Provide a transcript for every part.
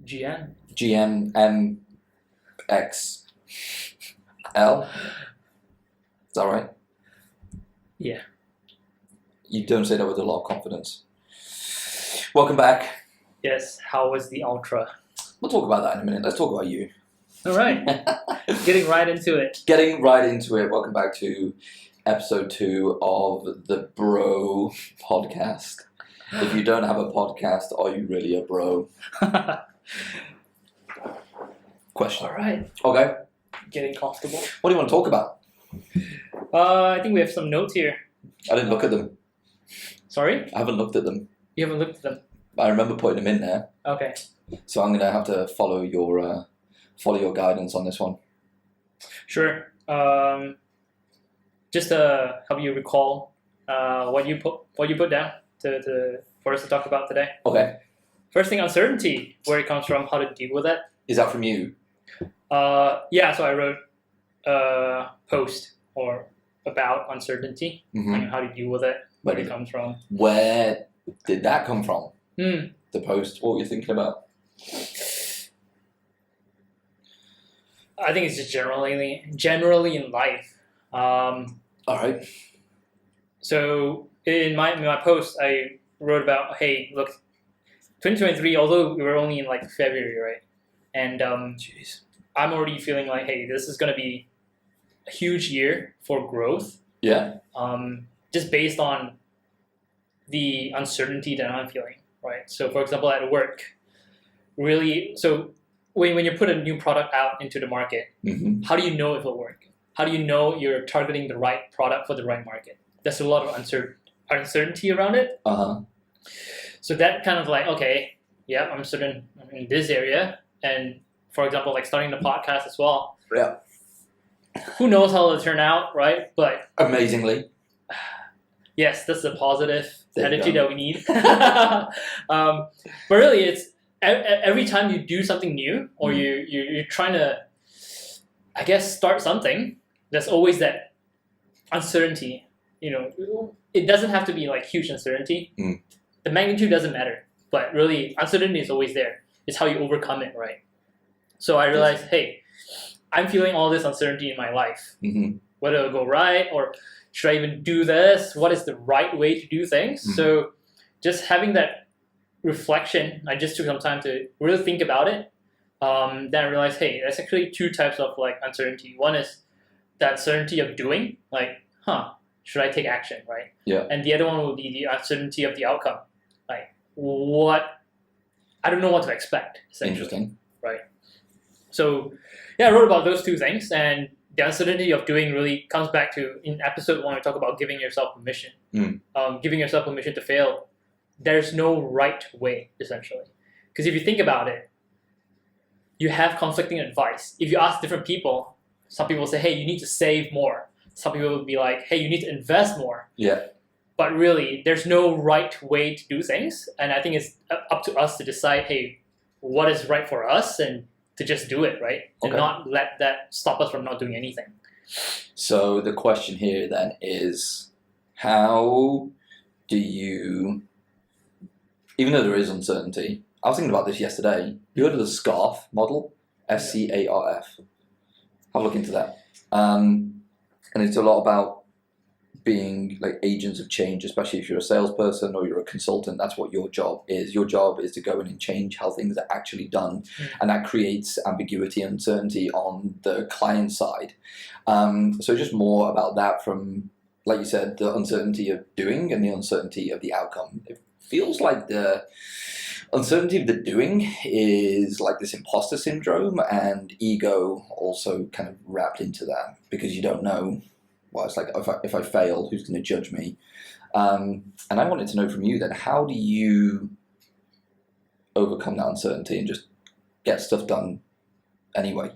GM. GMMXL. Is that right? Yeah. You don't say that with a lot of confidence. Welcome back. Yes. How was the Ultra? We'll talk about that in a minute. Let's talk about you. All right. Getting right into it. Getting right into it. Welcome back to episode 2 of the Bro podcast. If you don't have a podcast, are you really a bro? Question. All right. Okay. Getting comfortable. What do you want to talk about? I think we have some notes here. I didn't look at them. Sorry? I haven't looked at them. You haven't looked at them? I remember putting them in there. Okay. So I'm going to have to follow your guidance on this one. Sure. Just to help you recall what you put down for us to talk about today. Okay. First thing, uncertainty, where it comes from, how to deal with it. Is that from you? Yeah, so I wrote a post about uncertainty and how to deal with it, where it comes from. Where did that come from? The post, what were you thinking about? I think it's just generally in life. All right. So in my post, I wrote about, hey, look, 2023, although we were only in like February, right? And I'm already feeling like, hey, this is going to be a huge year for growth. Yeah. Just based on the uncertainty that I'm feeling, right? So for example, at work, really, so when you put a new product out into the market, how do you know if it'll work? How do you know you're targeting the right product for the right market? There's a lot of uncertainty around it. So that kind of like, okay, yeah, I'm certain in this area. And for example, like starting the podcast as well. Yeah. Who knows how it'll turn out, right? But amazingly. Yes, that's the positive energy that we need. But really, it's every time you do something new or you're trying to, I guess, start something, there's always that uncertainty. You know, it doesn't have to be like huge uncertainty. The magnitude doesn't matter, but really uncertainty is always there. It's how you overcome it, right? So I realized, hey, I'm feeling all this uncertainty in my life. Whether it'll go right or should I even do this? What is the right way to do things? So just having that reflection, I just took some time to really think about it. Then I realized, hey, there's actually 2 types of like uncertainty. One is the uncertainty of doing, like, should I take action, right? Yeah. And the other one will be the uncertainty of the outcome. Like, I don't know what to expect, essentially. Interesting. Right. So, yeah, I wrote about those 2 things, and the uncertainty of doing really comes back to, in episode 1, I talk about giving yourself permission. Giving yourself permission to fail. There's no right way, essentially. Because if you think about it, you have conflicting advice. If you ask different people, some people say, hey, you need to save more. Some people will be like, hey, you need to invest more. Yeah. But really, there's no right way to do things. And I think it's up to us to decide, hey, what is right for us and to just do it, right? And not let that stop us from not doing anything. So the question here then is, how do you, even though there is uncertainty, I was thinking about this yesterday. You heard of the SCARF model? SCARF. Have a look into that. And it's a lot about being like agents of change, especially if you're a salesperson or you're a consultant. That's what your job is. Your job is to go in and change how things are actually done. And that creates ambiguity and uncertainty on the client side. So just more about that from, like you said, the uncertainty of doing and the uncertainty of the outcome. It feels like the uncertainty of the doing is like this imposter syndrome, and ego also kind of wrapped into that, because you don't know. Well, it's like, if I fail, who's going to judge me? And I wanted to know from you then, how do you overcome that uncertainty and just get stuff done anyway?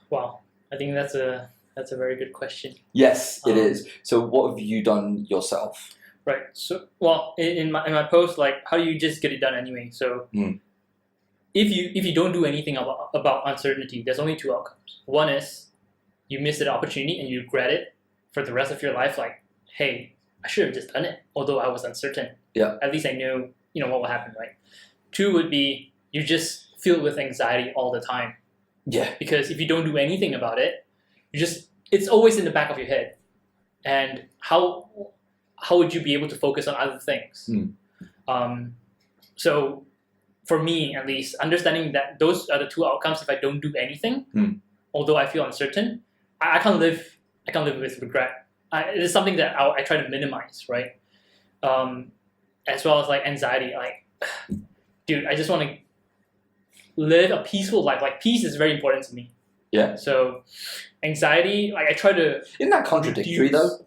Wow, I think that's a very good question. Yes, it is. So what have you done yourself? Right. So, well, in my post, like, how do you just get it done anyway? So, if you don't do anything about uncertainty, there's only 2 outcomes. One is you miss an opportunity and you regret it for the rest of your life. Like, hey, I should have just done it, although I was uncertain. Yeah. At least I know, what will happen, right? 2 would be you're just filled with anxiety all the time. Yeah. Because if you don't do anything about it, it's always in the back of your head. And how would you be able to focus on other things? So for me, at least, understanding that those are the 2 outcomes if I don't do anything, although I feel uncertain, I can't live with regret. It is something that I try to minimize, right? As well as like anxiety, like, dude, I just want to live a peaceful life. Like, peace is very important to me. Yeah. So anxiety, like, I try to. Isn't that contradictory though?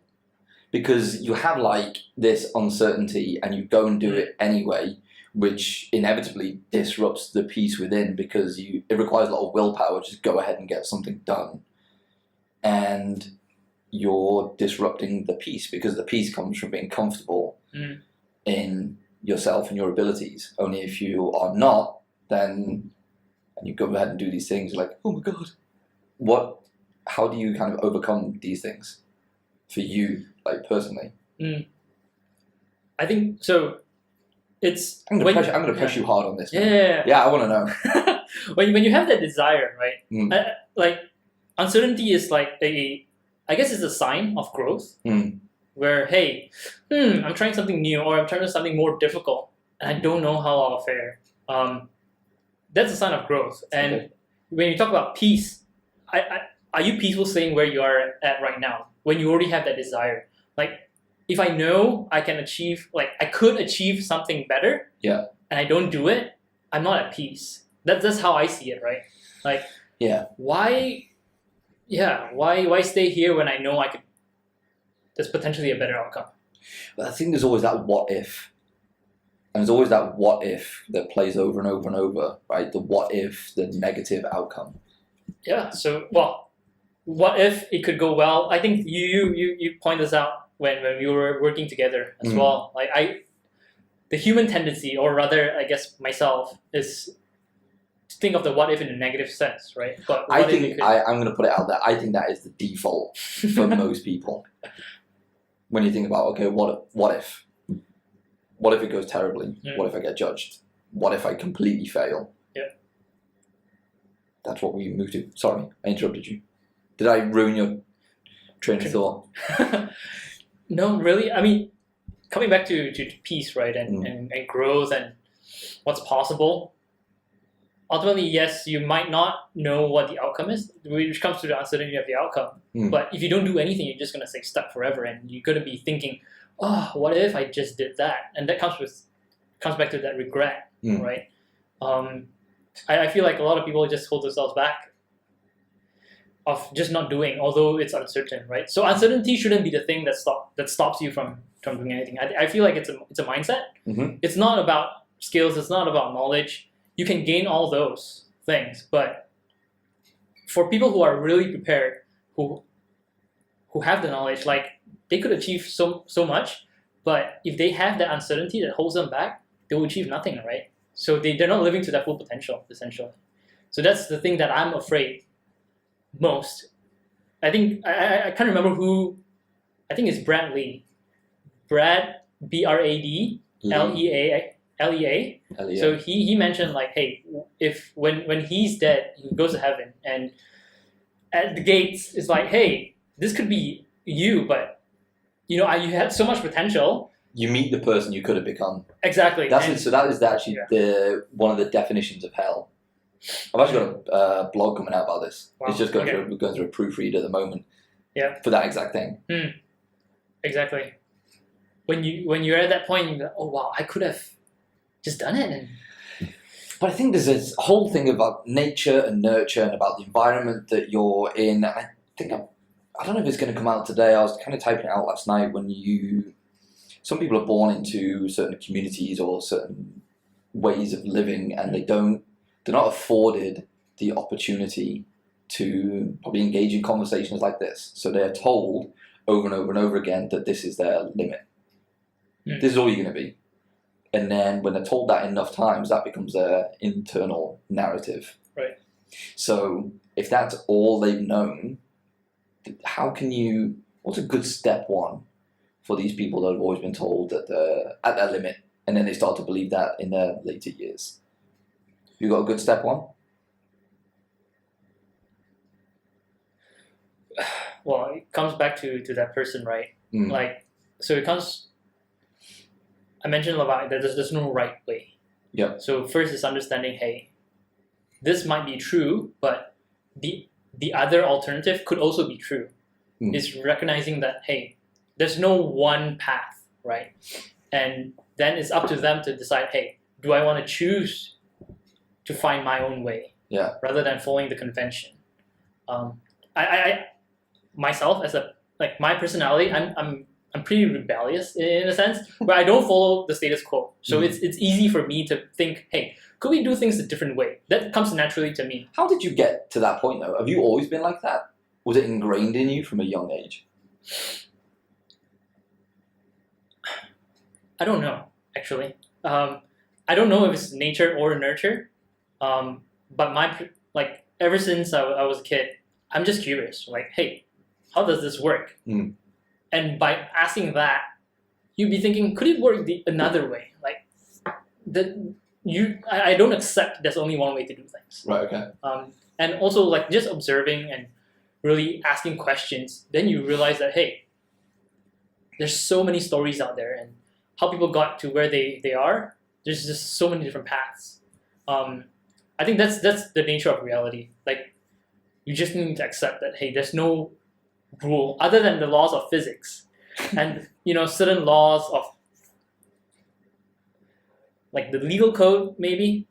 Because you have like this uncertainty and you go and do it anyway, which inevitably disrupts the peace within because it requires a lot of willpower to just go ahead and get something done. And you're disrupting the peace because the peace comes from being comfortable in yourself and your abilities. Only if you are not, then and you go ahead and do these things, you're like, oh my God. How do you kind of overcome these things for you, like personally? I think so. I'm going to press you hard on this. Yeah, I want to know. when you have that desire, right? Like, uncertainty is like I guess it's a sign of growth. Where, hey, I'm trying something new, or I'm trying something more difficult, and I don't know how I'll fare. That's a sign of growth. And when you talk about peace, are you peaceful staying where you are at right now when you already have that desire? Like, if I know I can achieve, like, I could achieve something better, and I don't do it, I'm not at peace. That's how I see it, right? Like, why stay here when I know I could? There's potentially a better outcome. But I think there's always that what if. And there's always that what if that plays over and over and over, right? The what if, the negative outcome. Yeah, so, well, what if it could go well? I think you point this out when we were working together as well. Like, the human tendency, or rather, I guess myself, is to think of the what if in a negative sense, right? But I'm going to put it out there. I think that is the default for most people. When you think about, okay, what if? What if it goes terribly? What if I get judged? What if I completely fail? Yeah. That's what we moved to. Sorry, I interrupted you. Did I ruin your train of thought? No, really. I mean, coming back to peace, right, and growth and what's possible. Ultimately, yes, you might not know what the outcome is, which comes to the uncertainty of the outcome. But if you don't do anything, you're just going to stay stuck forever, and you're going to be thinking, oh, what if I just did that? And that comes back to that regret, right? I feel like a lot of people just hold themselves back of just not doing, although it's uncertain, right? So uncertainty shouldn't be the thing that stops you from doing anything. I feel like it's a mindset. It's not about skills. It's not about knowledge. You can gain all those things, but for people who are really prepared, who have the knowledge, like, they could achieve so much, but if they have that uncertainty that holds them back, they will achieve nothing, right? So they're not living to their full potential, essentially. So that's the thing that I'm afraid most. I think I can't remember who. I think it's Brad Lee. Brad BRAD LEA. So he mentioned, like, hey, if when he's dead, he goes to heaven, and at the gates it's like, hey, this could be you, but you had so much potential. You meet the person you could have become. Exactly. So that is actually one of the definitions of hell. I've actually got a blog coming out about this. Wow. It's just going through a proofread at the moment. Yeah. For that exact thing. Exactly. When you're at that point, you go, oh wow, I could have just done it. But I think there's this whole thing about nature and nurture and about the environment that you're in. I think I don't know if it's going to come out today. I was kind of typing it out last night. Some people are born into certain communities or certain ways of living, and they're not afforded the opportunity to probably engage in conversations like this. So they're told over and over and over again that this is their limit. This is all you're going to be. And then when they're told that enough times, that becomes their internal narrative. Right. So if that's all they've known, what's a good step one for these people that have always been told that they're at their limit, and then they start to believe that in their later years? You got a good step one? Well, it comes back to that person, right? Like, so it comes. I mentioned about that there's no right way. Yeah. So first is understanding, hey, this might be true, but the other alternative could also be true. Is recognizing that, hey, there's no one path, right? And then it's up to them to decide, hey, do I want to choose to find my own way? Yeah. Rather than following the convention. I myself, as my personality, I'm pretty rebellious in a sense, where I don't follow the status quo. So it's easy for me to think, hey, could we do things a different way? That comes naturally to me. How did you get to that point, though? Have you always been like that? Was it ingrained in you from a young age? I don't know, actually. I don't know if it's nature or nurture. But ever since I was a kid, I'm just curious. Like, hey, how does this work? And by asking that, you'd be thinking, could it work another way? Like, I don't accept there's only one way to do things. Right. Okay. And also, like, just observing and really asking questions, then you realize that, hey, there's so many stories out there, and how people got to where they are. There's just so many different paths. I think that's the nature of reality. Like, you just need to accept that, hey, there's no rule other than the laws of physics, and certain laws of like the legal code, maybe.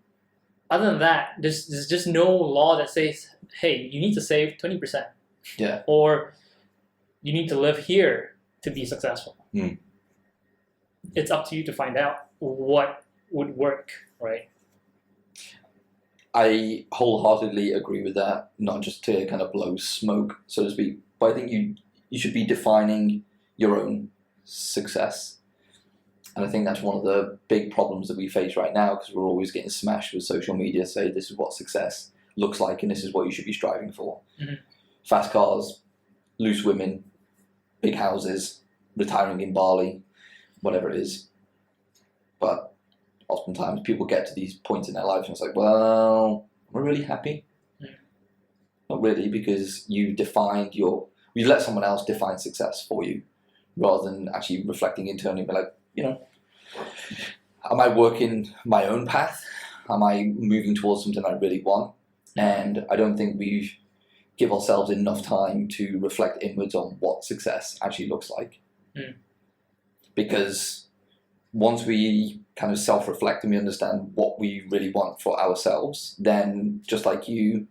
Other than that, there's just no law that says, hey, you need to save 20%. Yeah. Or you need to live here to be successful. It's up to you to find out what would work, right? I wholeheartedly agree with that, not just to kind of blow smoke, so to speak, but I think you should be defining your own success. And I think that's one of the big problems that we face right now, because we're always getting smashed with social media, say this is what success looks like and this is what you should be striving for. Fast cars, loose women, big houses, retiring in Bali, whatever it is. But oftentimes people get to these points in their lives and it's like, well, am I really happy? Not really, because you let someone else define success for you, rather than actually reflecting internally and be like, am I working my own path? Am I moving towards something I really want? And I don't think we give ourselves enough time to reflect inwards on what success actually looks like. Because once we kind of self-reflect and we understand what we really want for ourselves, then just like you,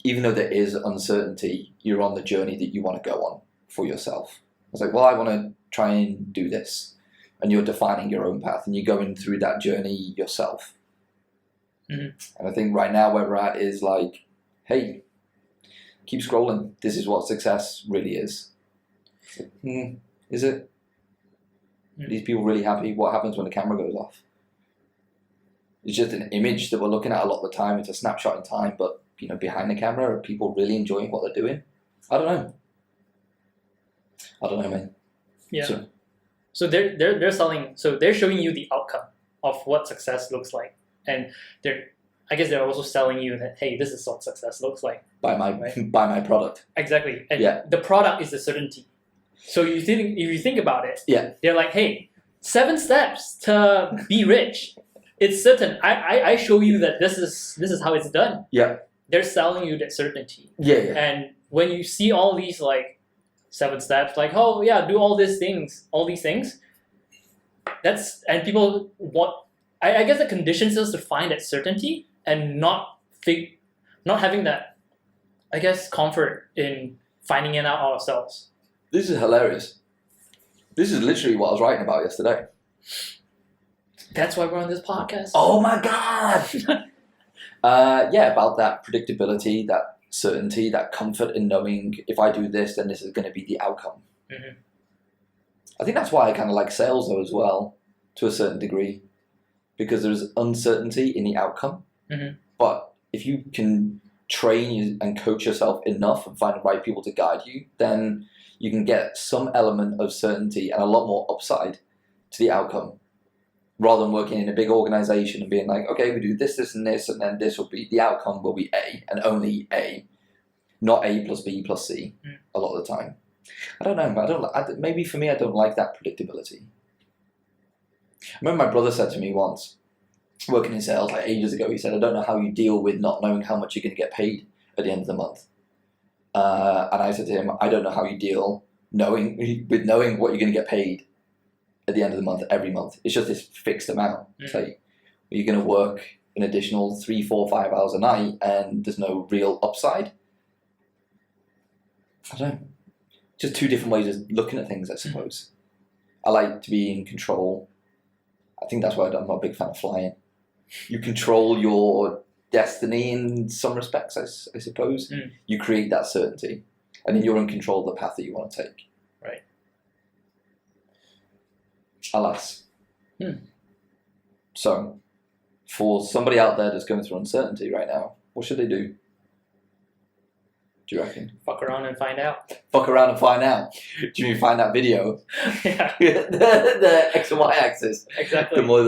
even though there is uncertainty, you're on the journey that you want to go on for yourself. It's like, well, I want to try and do this. And you're defining your own path and you're going through that journey yourself. And I think right now where we're at is like, hey, keep scrolling. This is what success really is. Like, is it? Are these people really happy? What happens when the camera goes off? It's just an image that we're looking at a lot of the time. It's a snapshot in time, but behind the camera, are people really enjoying what they're doing? I don't know, man. Yeah. So they're selling. So they're showing you the outcome of what success looks like, and I guess they're also selling you that, hey, this is what success looks like. Buy my product. Exactly. And the product is the certainty. So if you think about it, they're like, hey, 7 steps to be rich. It's certain. I show you that this is how it's done. Yeah. They're selling you that certainty. Yeah. And when you see all these like 7 steps, like, oh yeah, do all these things. And people want. I guess the conditions us to find that certainty and not having that, I guess, comfort in finding it out ourselves. This is hilarious. This is literally what I was writing about yesterday. That's why we're on this podcast. Oh my god! About that predictability, that certainty, that comfort in knowing if I do this, then this is going to be the outcome. I think that's why I kind of like sales though as well, to a certain degree, because there's uncertainty in the outcome. But if you can train and coach yourself enough and find the right people to guide you, then you can get some element of certainty and a lot more upside to the outcome, rather than working in a big organization and being like, okay, we do this, this, and this, and then this will be, the outcome will be A, and only A, not A plus B plus C a lot of the time. I don't know, maybe for me, I don't like that predictability. I remember my brother said to me once, working in sales like ages ago, he said, I don't know how you deal with not knowing how much you're going to get paid at the end of the month. And I said to him, I don't know how you deal knowing what you're going to get paid at the end of the month, every month. It's just this fixed amount. It's like, you're going to work an additional 3, 4, 5 hours a night and there's no real upside. I don't know. Just two different ways of looking at things, I suppose. I like to be in control. I think that's why I'm not a big fan of flying. You control your destiny in some respects, I suppose. You create that certainty, and then you're in control of the path that you want to take. Right. Alas. So, for somebody out there that's going through uncertainty right now, what should they do? Do you reckon? Fuck around and find out. Fuck around and find out. Do you mean find that video? Yeah. the X and Y axis. Exactly. The more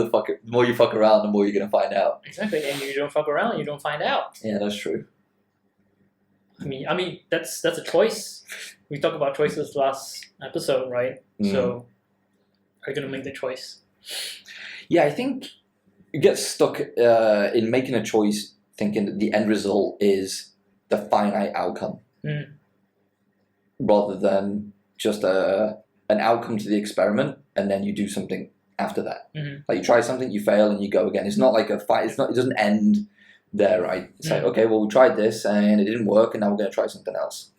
you fuck around, the more you're going to find out. Exactly, and you don't fuck around, you don't find out. Yeah, that's true. I mean, that's a choice. We talked about choices last episode, right? So, are you going to make the choice? Yeah, I think you get stuck in making a choice thinking that the end result is the finite outcome, rather than just an outcome to the experiment, and then you do something after that. Like you try something, you fail, and you go again. It's not like a fight. It doesn't end there, right? It's like, okay, well, we tried this and it didn't work, and now we're going to try something else.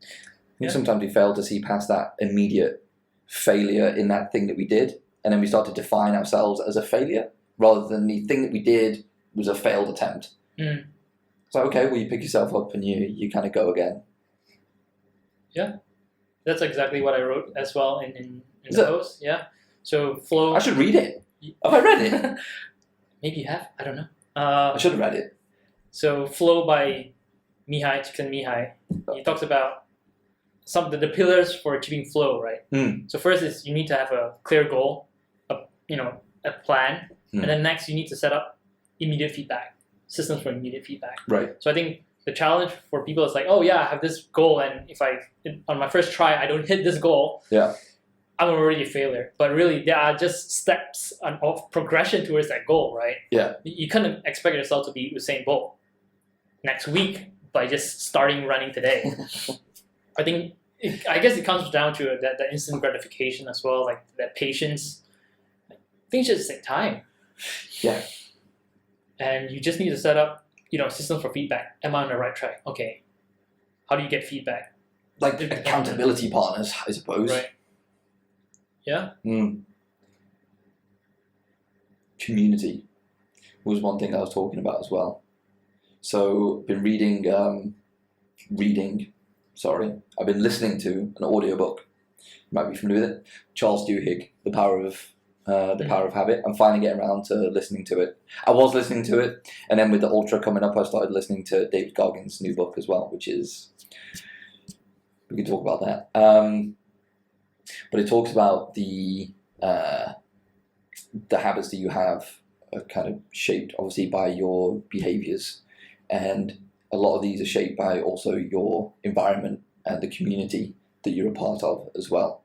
I think sometimes we fail to see past that immediate failure in that thing that we did, and then we start to define ourselves as a failure rather than the thing that we did was a failed attempt. So okay, well, you pick yourself up and you kind of go again. Yeah, that's exactly what I wrote as well in the post. Yeah, so flow. I should read it. Have I read it? Maybe you have. I don't know. I should have read it. So flow by Mihai. He talks about some of the pillars for achieving flow, right? So first is you need to have a clear goal, a plan, and then next you need to set up immediate feedback. Systems for immediate feedback. Right. So I think the challenge for people is like, oh yeah, I have this goal, and if on my first try I don't hit this goal, I'm already a failure. But really, there are just steps of progression towards that goal, right? Yeah. You can't expect yourself to be Usain Bolt next week by just starting running today. I guess it comes down to that instant gratification as well, like that patience. Things just take time. Yeah. And you just need to set up, systems for feedback. Am I on the right track? Okay. How do you get feedback? Like accountability partners, I suppose. Right. Yeah. Community was one thing I was talking about as well. So I've been I've been listening to an audiobook. You might be familiar with it. Charles Duhigg, The Power of Habit. I'm finally getting around to listening to it. I was listening to it, and then with the Ultra coming up, I started listening to David Goggins' new book as well, which is, we can talk about that. But it talks about the habits that you have are kind of shaped, obviously, by your behaviors, and a lot of these are shaped by also your environment and the community that you're a part of as well.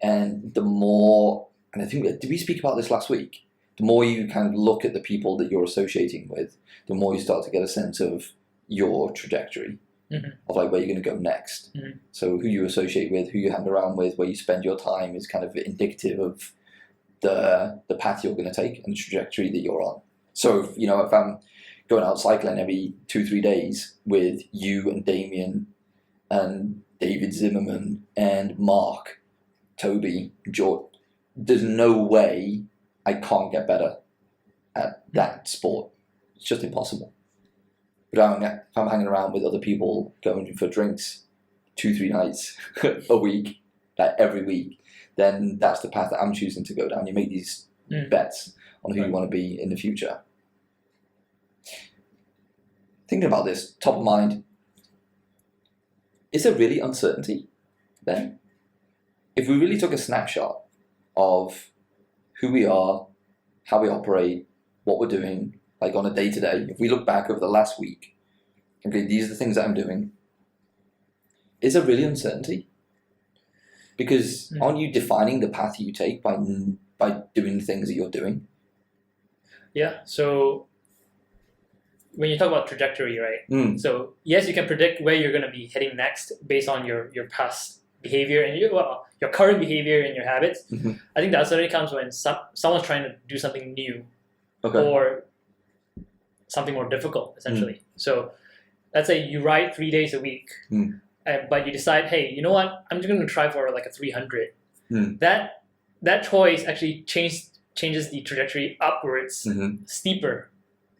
And the more, and I think, did we speak about this last week? The more you kind of look at the people that you're associating with, the more you start to get a sense of your trajectory, of like where you're going to go next. So who you associate with, who you hang around with, where you spend your time is kind of indicative of the path you're going to take and the trajectory that you're on. So if I'm going out cycling every 2-3 days with you and Damien and David Zimmerman and Mark, Toby, George, there's no way I can't get better at that sport. It's just impossible. But if I'm hanging around with other people going for drinks 2-3 nights a week, like every week, then that's the path that I'm choosing to go down. You make these bets on who you want to be in the future. Thinking about this, top of mind, is there really uncertainty then, if we really took a snapshot of who we are, how we operate, what we're doing, like on a day-to-day, if we look back over the last week, okay, these are the things that I'm doing, is there really uncertainty? Because aren't you defining the path you take by doing the things that you're doing? Yeah, so when you talk about trajectory, right? So yes, you can predict where you're going to be heading next based on your past behavior and your current behavior and your habits. I think the uncertainty comes when someone's trying to do something new or something more difficult, essentially. So let's say you ride 3 days a week, but you decide, hey, you know what? I'm just going to try for like a 300. That choice actually changes the trajectory upwards, steeper.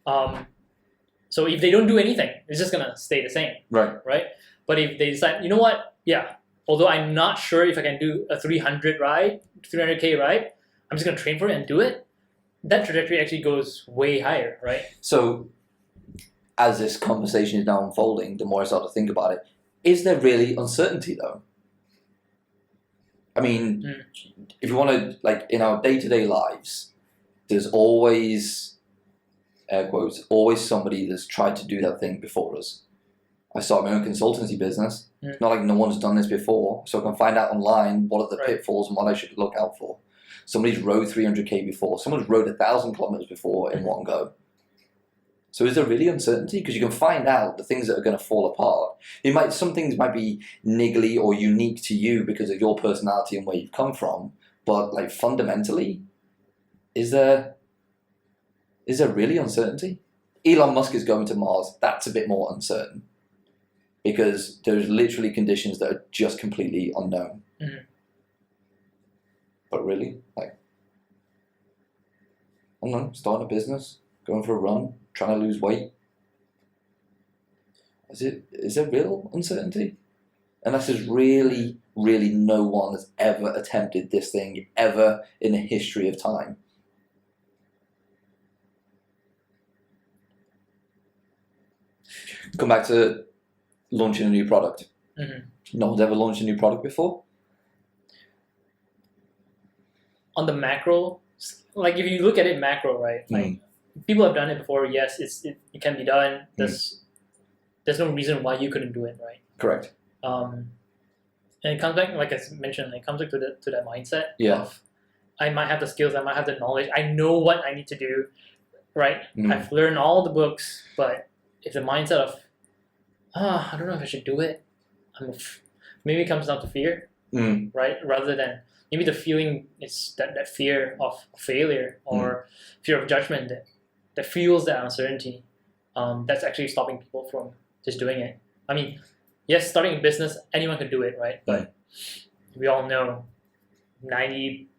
So if they don't do anything, it's just going to stay the same. Right? But if they decide, you know what? Yeah, although I'm not sure if I can do a 300K ride, I'm just going to train for it and do it. That trajectory actually goes way higher, right? So as this conversation is now unfolding, the more I start to think about it, is there really uncertainty though? I mean, if you want to, like in our day-to-day lives, there's always, air quotes, always somebody that's tried to do that thing before us. I started my own consultancy business. It's not like no one's done this before, so I can find out online what are the pitfalls and what I should look out for. Somebody's rode 300K before. Someone's rode 1,000 kilometers before in one go. So is there really uncertainty? Because you can find out the things that are going to fall apart. Some things might be niggly or unique to you because of your personality and where you've come from. But like fundamentally, is there really uncertainty? Elon Musk is going to Mars. That's a bit more uncertain because there's literally conditions that are just completely unknown. But really, like, I don't know, starting a business, going for a run, trying to lose weight. Is there real uncertainty? Unless there's really, really no one has ever attempted this thing ever in the history of time. Come back to launching a new product. No one's ever launched a new product before. On the macro, like if you look at it macro, right? Like people have done it before. Yes, it can be done. There's no reason why you couldn't do it, right? Correct. And it comes back, like I mentioned, it comes back to that mindset of I might have the skills, I might have the knowledge, I know what I need to do, right? I've learned all the books, but if the mindset of I don't know if I should do it, maybe it comes down to fear, right? Rather than maybe the feeling is that fear of failure or fear of judgment that fuels that uncertainty. That's actually stopping people from just doing it. I mean, yes, starting a business, anyone can do it, right? But we all know majority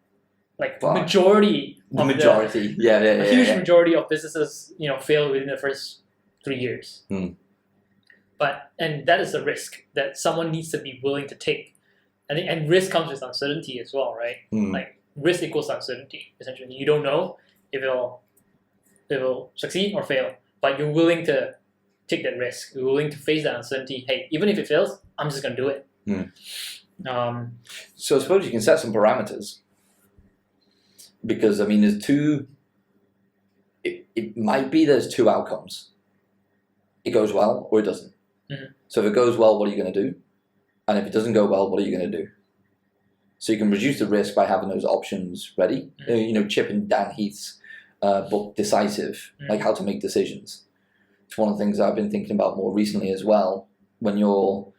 a huge majority of businesses, fail within the first 3 years. And that is a risk that someone needs to be willing to take. And risk comes with uncertainty as well, right? Like risk equals uncertainty. Essentially, you don't know if it'll succeed or fail, but you're willing to take that risk. You're willing to face that uncertainty. Hey, even if it fails, I'm just gonna do it. So I suppose you can set some parameters because I mean, there's two. It might be there's two outcomes. It goes well or it doesn't. So if it goes well, what are you going to do? And if it doesn't go well, what are you going to do? So you can reduce the risk by having those options ready. Chip and Dan Heath's book, Decisive, like how to make decisions. It's one of the things I've been thinking about more recently as well. When you're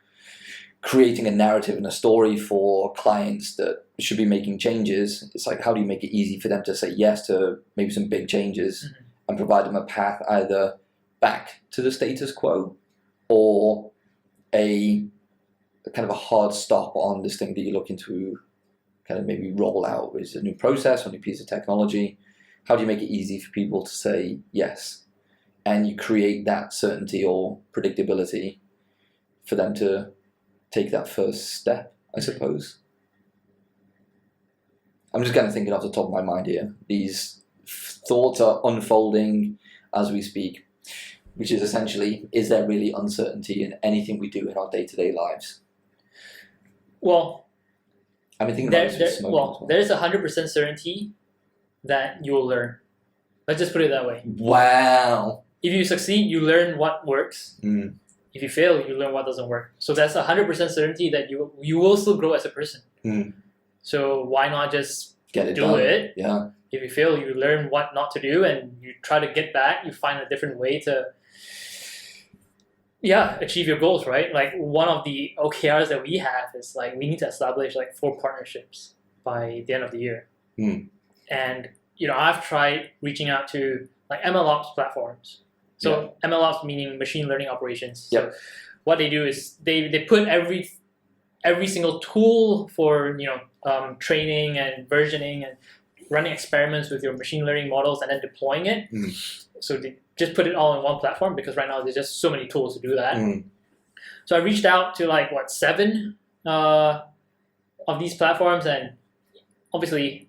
creating a narrative and a story for clients that should be making changes, it's like, how do you make it easy for them to say yes to maybe some big changes and provide them a path either back to the status quo or a kind of a hard stop on this thing that you're looking to kind of maybe roll out as a new process or a new piece of technology. How do you make it easy for people to say yes? And you create that certainty or predictability for them to take that first step, I suppose. I'm just kind of thinking off the top of my mind here. These thoughts are unfolding as we speak, which is essentially, is there really uncertainty in anything we do in our day-to-day lives? Well, I mean, think about this with smoking as well. there's 100% certainty that you will learn. Let's just put it that way. Wow. If you succeed, you learn what works. Mm. If you fail, you learn what doesn't work. So that's 100% certainty that you will still grow as a person. Mm. So why not just Get it do done. it? Yeah. If you fail, you learn what not to do, and you try to get back. You find a different way to, achieve your goals, right? Like one of the OKRs that we have is like we need to establish like 4 partnerships by the end of the year. Mm. And I've tried reaching out to like MLOps platforms. So MLOps meaning machine learning operations. Yep. So what they do is they put every single tool for training and versioning and running experiments with your machine learning models and then deploying it. Mm. So they just put it all in one platform because right now there's just so many tools to do that. Mm. So I reached out to 7 of these platforms, and obviously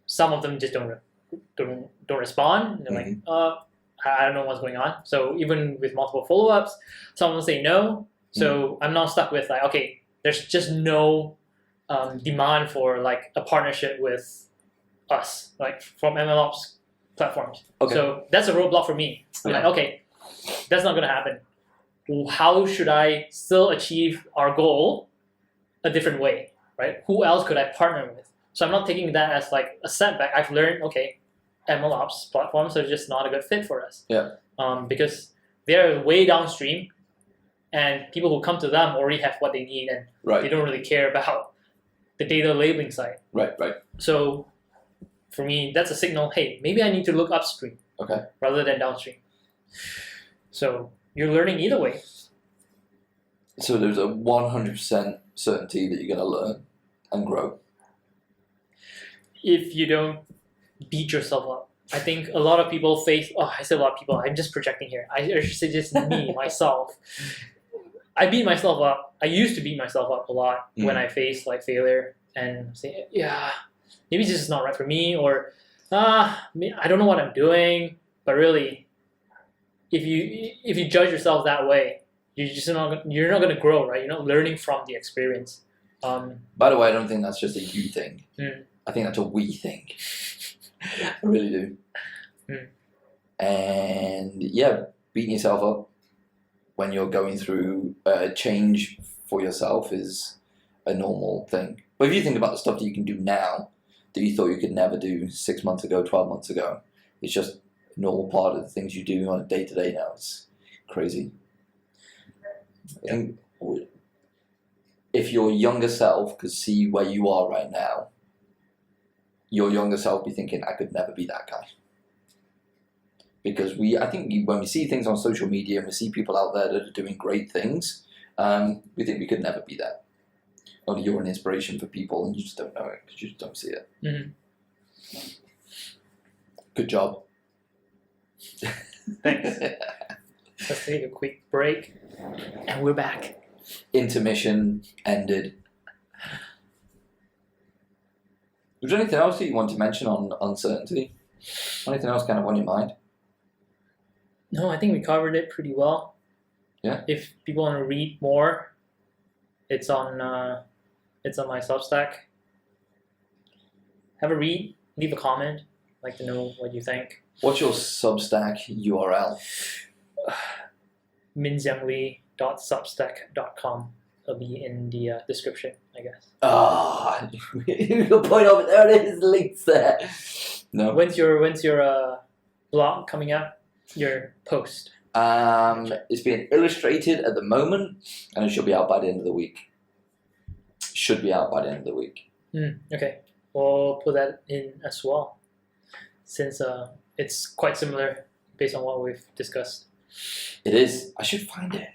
some of them just don't respond. They're like, I don't know what's going on. So even with multiple follow-ups, some will say no. So I'm now stuck with okay, there's just no demand for like a partnership with us, like from MLOps platforms. Okay. So that's a roadblock for me. I'm like, okay, that's not going to happen. How should I still achieve our goal a different way, right? Who else could I partner with? So I'm not taking that as like a setback. I've learned, okay, MLOps platforms are just not a good fit for us. Yeah. Because they're way downstream, and people who come to them already have what they need, and they don't really care about the data labeling side. Right. So for me, that's a signal, hey, maybe I need to look upstream rather than downstream. So you're learning either way. So there's a 100% certainty that you're going to learn and grow. If you don't beat yourself up. I think a lot of people face, I say a lot of people, I'm just projecting here. I should say just me, myself. I beat myself up. I used to beat myself up a lot when I faced like failure and say, maybe this is not right for me, or I don't know what I'm doing. But really, if you judge yourself that way, you're not going to grow, right? You're not learning from the experience. By the way, I don't think that's just a you thing. I think that's a we thing. I really do. And beating yourself up when you're going through a change for yourself is a normal thing. But if you think about the stuff that you can do now that you thought you could never do 6 months ago, 12 months ago, it's just a normal part of the things you do on a day-to-day now. It's crazy. I think if your younger self could see where you are right now, your younger self be thinking, I could never be that guy. Because I think when we see things on social media and we see people out there that are doing great things, we think we could never be that. Only you're an inspiration for people and you just don't know it because you just don't see it. Mm-hmm. Good job. Thanks. Let's take a quick break and we're back. Intermission ended. Was there anything else that you want to mention on uncertainty? Anything else kind of on your mind? No, I think we covered it pretty well. Yeah. If people want to read more, it's on my Substack. Have a read, leave a comment. I'd like to know what you think. What's your Substack URL? minxiangli.substack.com. It'll be in the description, I guess. You'll point over there. It is links there. No. When's your blog coming out? Your post? It's being illustrated at the moment, and it should be out by the end of the week. Okay, we'll put that in as well, since it's quite similar based on what we've discussed. It is. I should find it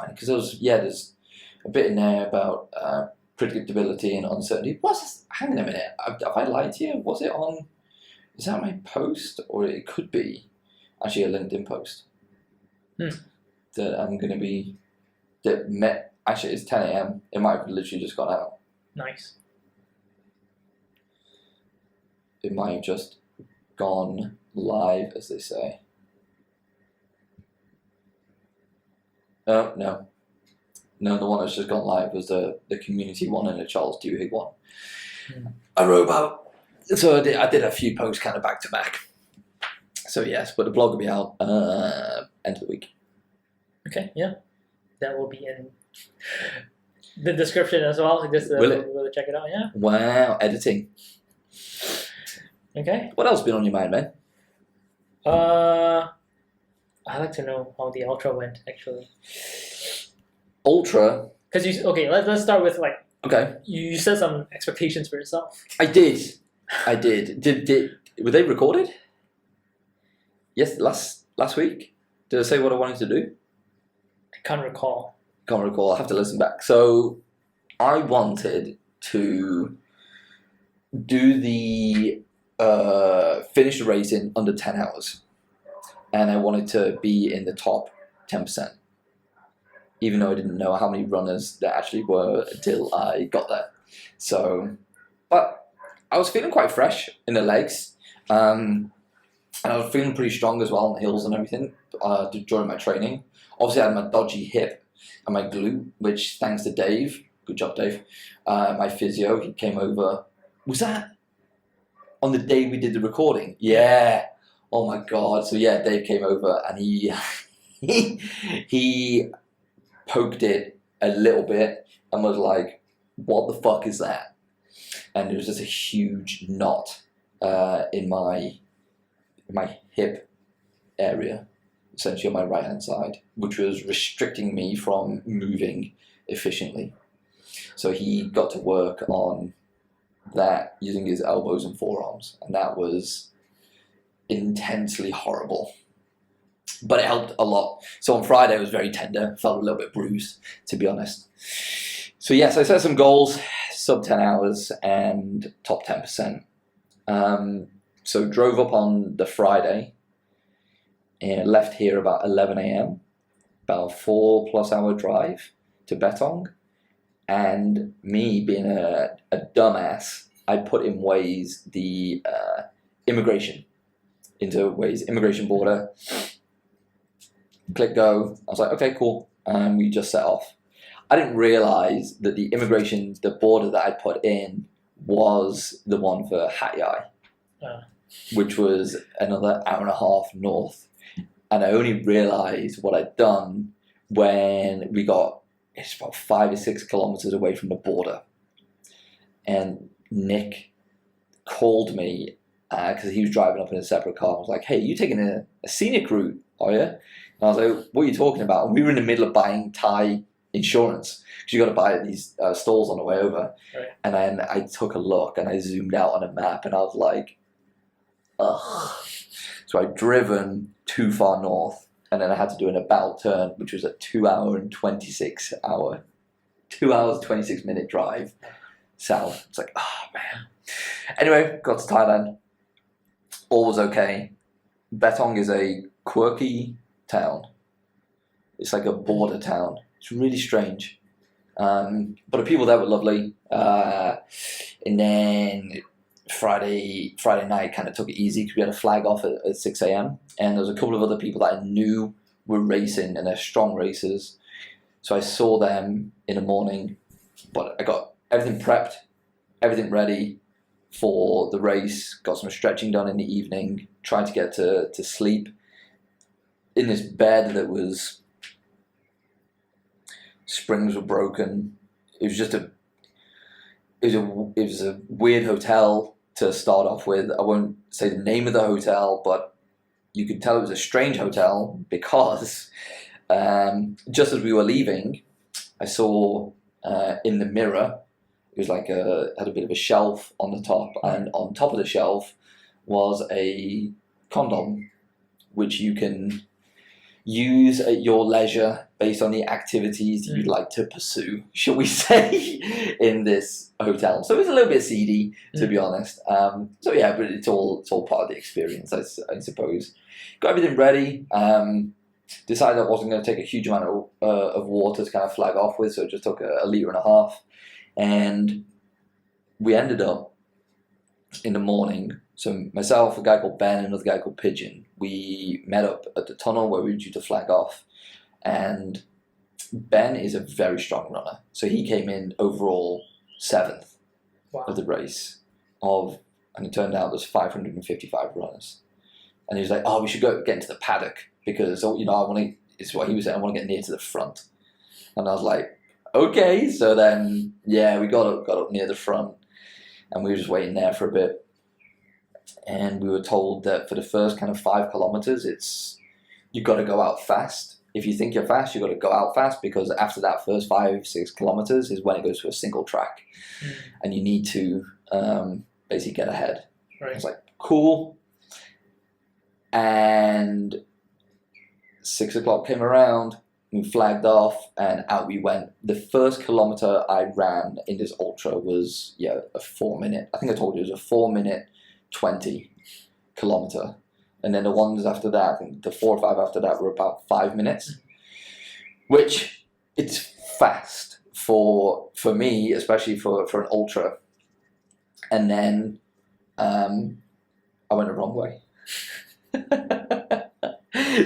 because there's a bit in there about predictability and uncertainty. Hang on a minute. Have I lied to you? Was it on? Is that my post, or it could be actually a LinkedIn post that I'm going to be Actually, it's 10 a.m. It might have literally just gone out. Nice. It might have just gone live, as they say. Oh, no. No, the one that's just gone live was the community one and the Charles Duhigg one. Hmm. I wrote about, so I did a few posts kind of back to back. So yes, but the blog will be out end of the week. Okay, yeah. That will be in the description as well. Just Will it? we'll check it out, yeah. Wow, editing. Okay. What else been on your mind, man? I'd like to know how the Ultra went, actually. Ultra. Because let's start with like Okay. you set some expectations for yourself. I did. Did were they recorded? Yes, last week. Did I say what I wanted to do? I can't recall. Can't recall. I'll have to listen back. So I wanted to do the finish the race in under 10 hours, and I wanted to be in the top 10%. Even though I didn't know how many runners there actually were until I got there. So, but I was feeling quite fresh in the legs, and I was feeling pretty strong as well on the hills and everything during my training. Obviously, I had my dodgy hip and my glute, which thanks to Dave, good job, Dave, my physio, he came over. Was that on the day we did the recording? Yeah. Oh my God. So yeah, Dave came over and he he poked it a little bit and was like, "What the fuck is that?" And it was just a huge knot in my hip area, essentially on my right hand side, which was restricting me from moving efficiently. So he got to work on that using his elbows and forearms, and that was intensely horrible. But it helped a lot. So on Friday, I was very tender, felt a little bit bruised, to be honest. So yes, I set some goals, sub 10 hours and top 10%. So drove up on the Friday and left here about 11 a.m., about a 4+ hour drive to Betong. And me being a dumbass, I put in Waze the immigration border. Click go. I was like, okay, cool. And we just set off. I didn't realize that the border that I put in was the one for Hat Yai, which was another hour and a half north. And I only realized what I'd done when it's about 5 or 6 kilometers away from the border. And Nick called me because he was driving up in a separate car. I was like, "Hey, you taking a scenic route, are you?" And I was like, "What are you talking about?" And we were in the middle of buying Thai insurance because you got to buy at these stalls on the way over. Right. And then I took a look and I zoomed out on a map and I was like, ugh. So I'd driven too far north and then I had to do an about turn, which was a 2 hour and 26 minute drive south. It's like, oh man. Anyway, got to Thailand. All was okay. Betong is a quirky town. It's like a border town. It's really strange. But the people there were lovely. And then Friday night kind of took it easy because we had a flag off at 6 a.m. And there was a couple of other people that I knew were racing and they're strong racers. So I saw them in the morning, but I got everything prepped, everything ready for the race, got some stretching done in the evening, tried to get to sleep in this bed that was, springs were broken. It was a weird hotel to start off with. I won't say the name of the hotel, but you could tell it was a strange hotel because just as we were leaving, I saw in the mirror, it was like had a bit of a shelf on the top, and on top of the shelf was a condom, which you can use at your leisure based on the activities you'd like to pursue, shall we say, in this hotel. So it was a little bit seedy, to be honest. So yeah, but it's all part of the experience, I suppose. Got everything ready. Decided I wasn't going to take a huge amount of water to kind of flag off with, so I just took a litre and a half. And we ended up in the morning. So myself, a guy called Ben, and another guy called Pigeon, we met up at the tunnel where we were due to flag off. And Ben is a very strong runner. So he came in overall 7th of the race and it turned out there's 555 runners. And he was like, oh, we should get into the paddock because, it's what he was saying, I want to get near to the front. And I was like, okay. So then, we got up near the front and we were just waiting there for a bit. And we were told that for the first kind of 5 kilometers, you've got to go out fast. If you think you're fast, you've got to go out fast because after that first 5-6 kilometers is when it goes to a single track. And you need to basically get ahead. Right. I was like, cool. And 6 o'clock came around, we flagged off, and out we went. The first kilometer I ran in this ultra was a 4 minute. I think I told you it was a 4-minute 20 kilometer, and then the ones after that, I think the 4 or 5 after that were about 5 minutes, which it's fast for me, especially for an ultra. And then I went the wrong way.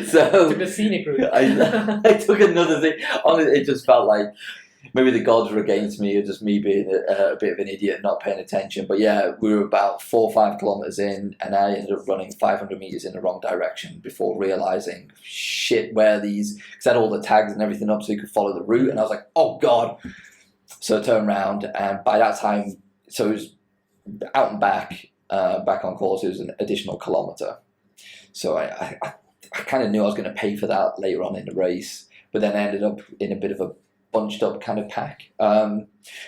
So took the scenic route. I took another thing. Honestly, it just felt like maybe the gods were against me, or just me being a bit of an idiot and not paying attention. But we were about 4 or 5 kilometers in, and I ended up running 500 meters in the wrong direction before realizing, shit, where these? Because I had all the tags and everything up so you could follow the route, and I was like, oh god. So I turned around, and by that time, so it was out and back on course. It was an additional kilometer. So I kind of knew I was going to pay for that later on in the race, but then I ended up in a bit of a bunched up kind of pack,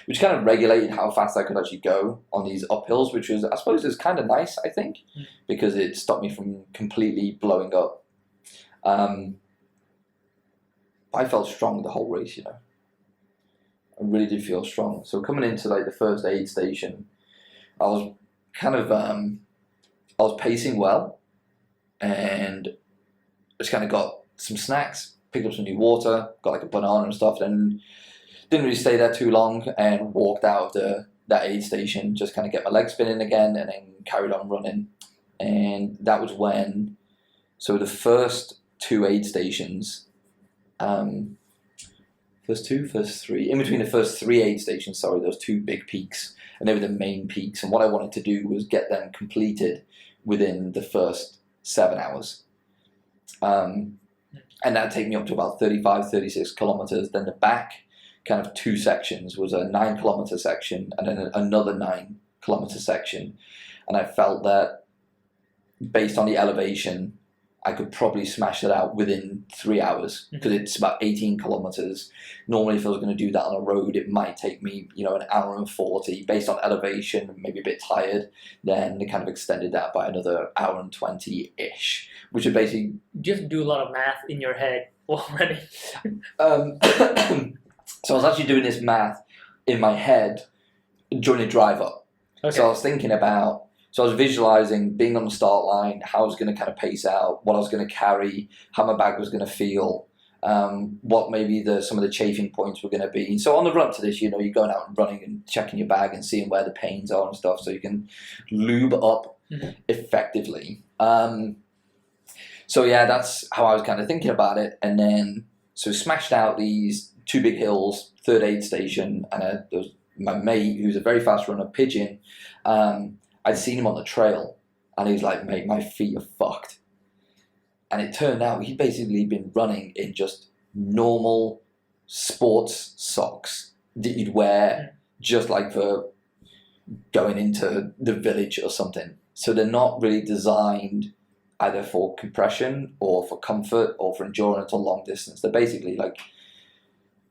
which kind of regulated how fast I could actually go on these uphills, which was, I suppose, is kind of nice, I think, because it stopped me from completely blowing up. I felt strong the whole race, I really did feel strong. So coming into like the first aid station, I was kind of, I was pacing well, and just kind of got some snacks, picked up some new water, got like a banana and stuff, then didn't really stay there too long and walked out of that aid station, just kind of get my legs spinning again, and then carried on running. And that was when, so the first 2 aid stations, first 3, in between the first 3 aid stations, those 2 big peaks, and they were the main peaks. And what I wanted to do was get them completed within the first 7 hours. And that'd take me up to about 35, 36 kilometers. Then the back kind of 2 sections was a 9 kilometer section and then another 9 kilometer section. And I felt that based on the elevation, I could probably smash it out within 3 hours because it's about 18 kilometers. Normally, if I was going to do that on a road, it might take me, an hour and 40 based on elevation, maybe a bit tired. Then they kind of extended that by another hour and 20-ish, which would basically... You have to do a lot of math in your head while running. So I was actually doing this math in my head during the drive up. Okay. So I was thinking about... So I was visualizing being on the start line, how I was going to kind of pace out, what I was going to carry, how my bag was going to feel, what maybe some of the chafing points were going to be. So on the run up to this, you're going out and running and checking your bag and seeing where the pains are and stuff, so you can lube up effectively. So that's how I was kind of thinking about it. And then, so smashed out these 2 big hills, 3rd aid station, and there was my mate, who's a very fast runner, Pigeon. I'd seen him on the trail, and he was like, mate, my feet are fucked. And it turned out he'd basically been running in just normal sports socks that you'd wear just like for going into the village or something. So they're not really designed either for compression or for comfort or for endurance or long distance. They're basically like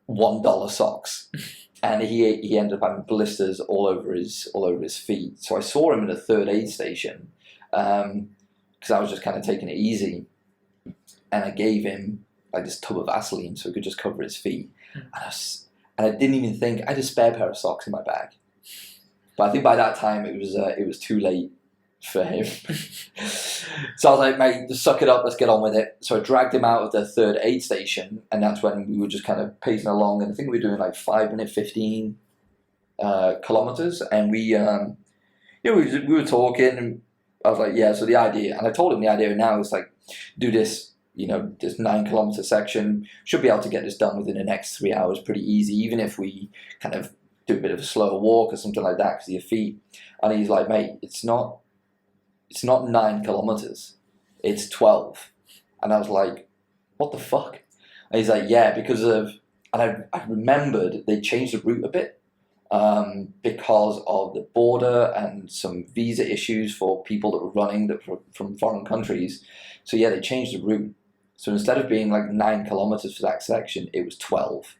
$1 socks. And he ended up having blisters all over his feet. So I saw him at a 3rd aid station because I was just kind of taking it easy, and I gave him like this tub of Vaseline so he could just cover his feet. And I didn't even think I had a spare pair of socks in my bag, but I think by that time it was too late for him. So I was like, mate, just suck it up, let's get on with it. So I dragged him out of the 3rd aid station, and that's when we were just kind of pacing along, and I think we were doing like 5 minute 15 kilometers, and we were talking, and I was like, so the idea, and I told him the idea now is like, do this, this 9-kilometer section, should be able to get this done within the next 3 hours pretty easy, even if we kind of do a bit of a slower walk or something like that because of your feet. And he's like, mate, it's not 9 kilometers, it's 12. And I was like, what the fuck? And he's like, yeah, because of, and I remembered they changed the route a bit because of the border and some visa issues for people that were running that were from foreign countries. So yeah, they changed the route. So instead of being like 9 kilometers for that section, it was 12.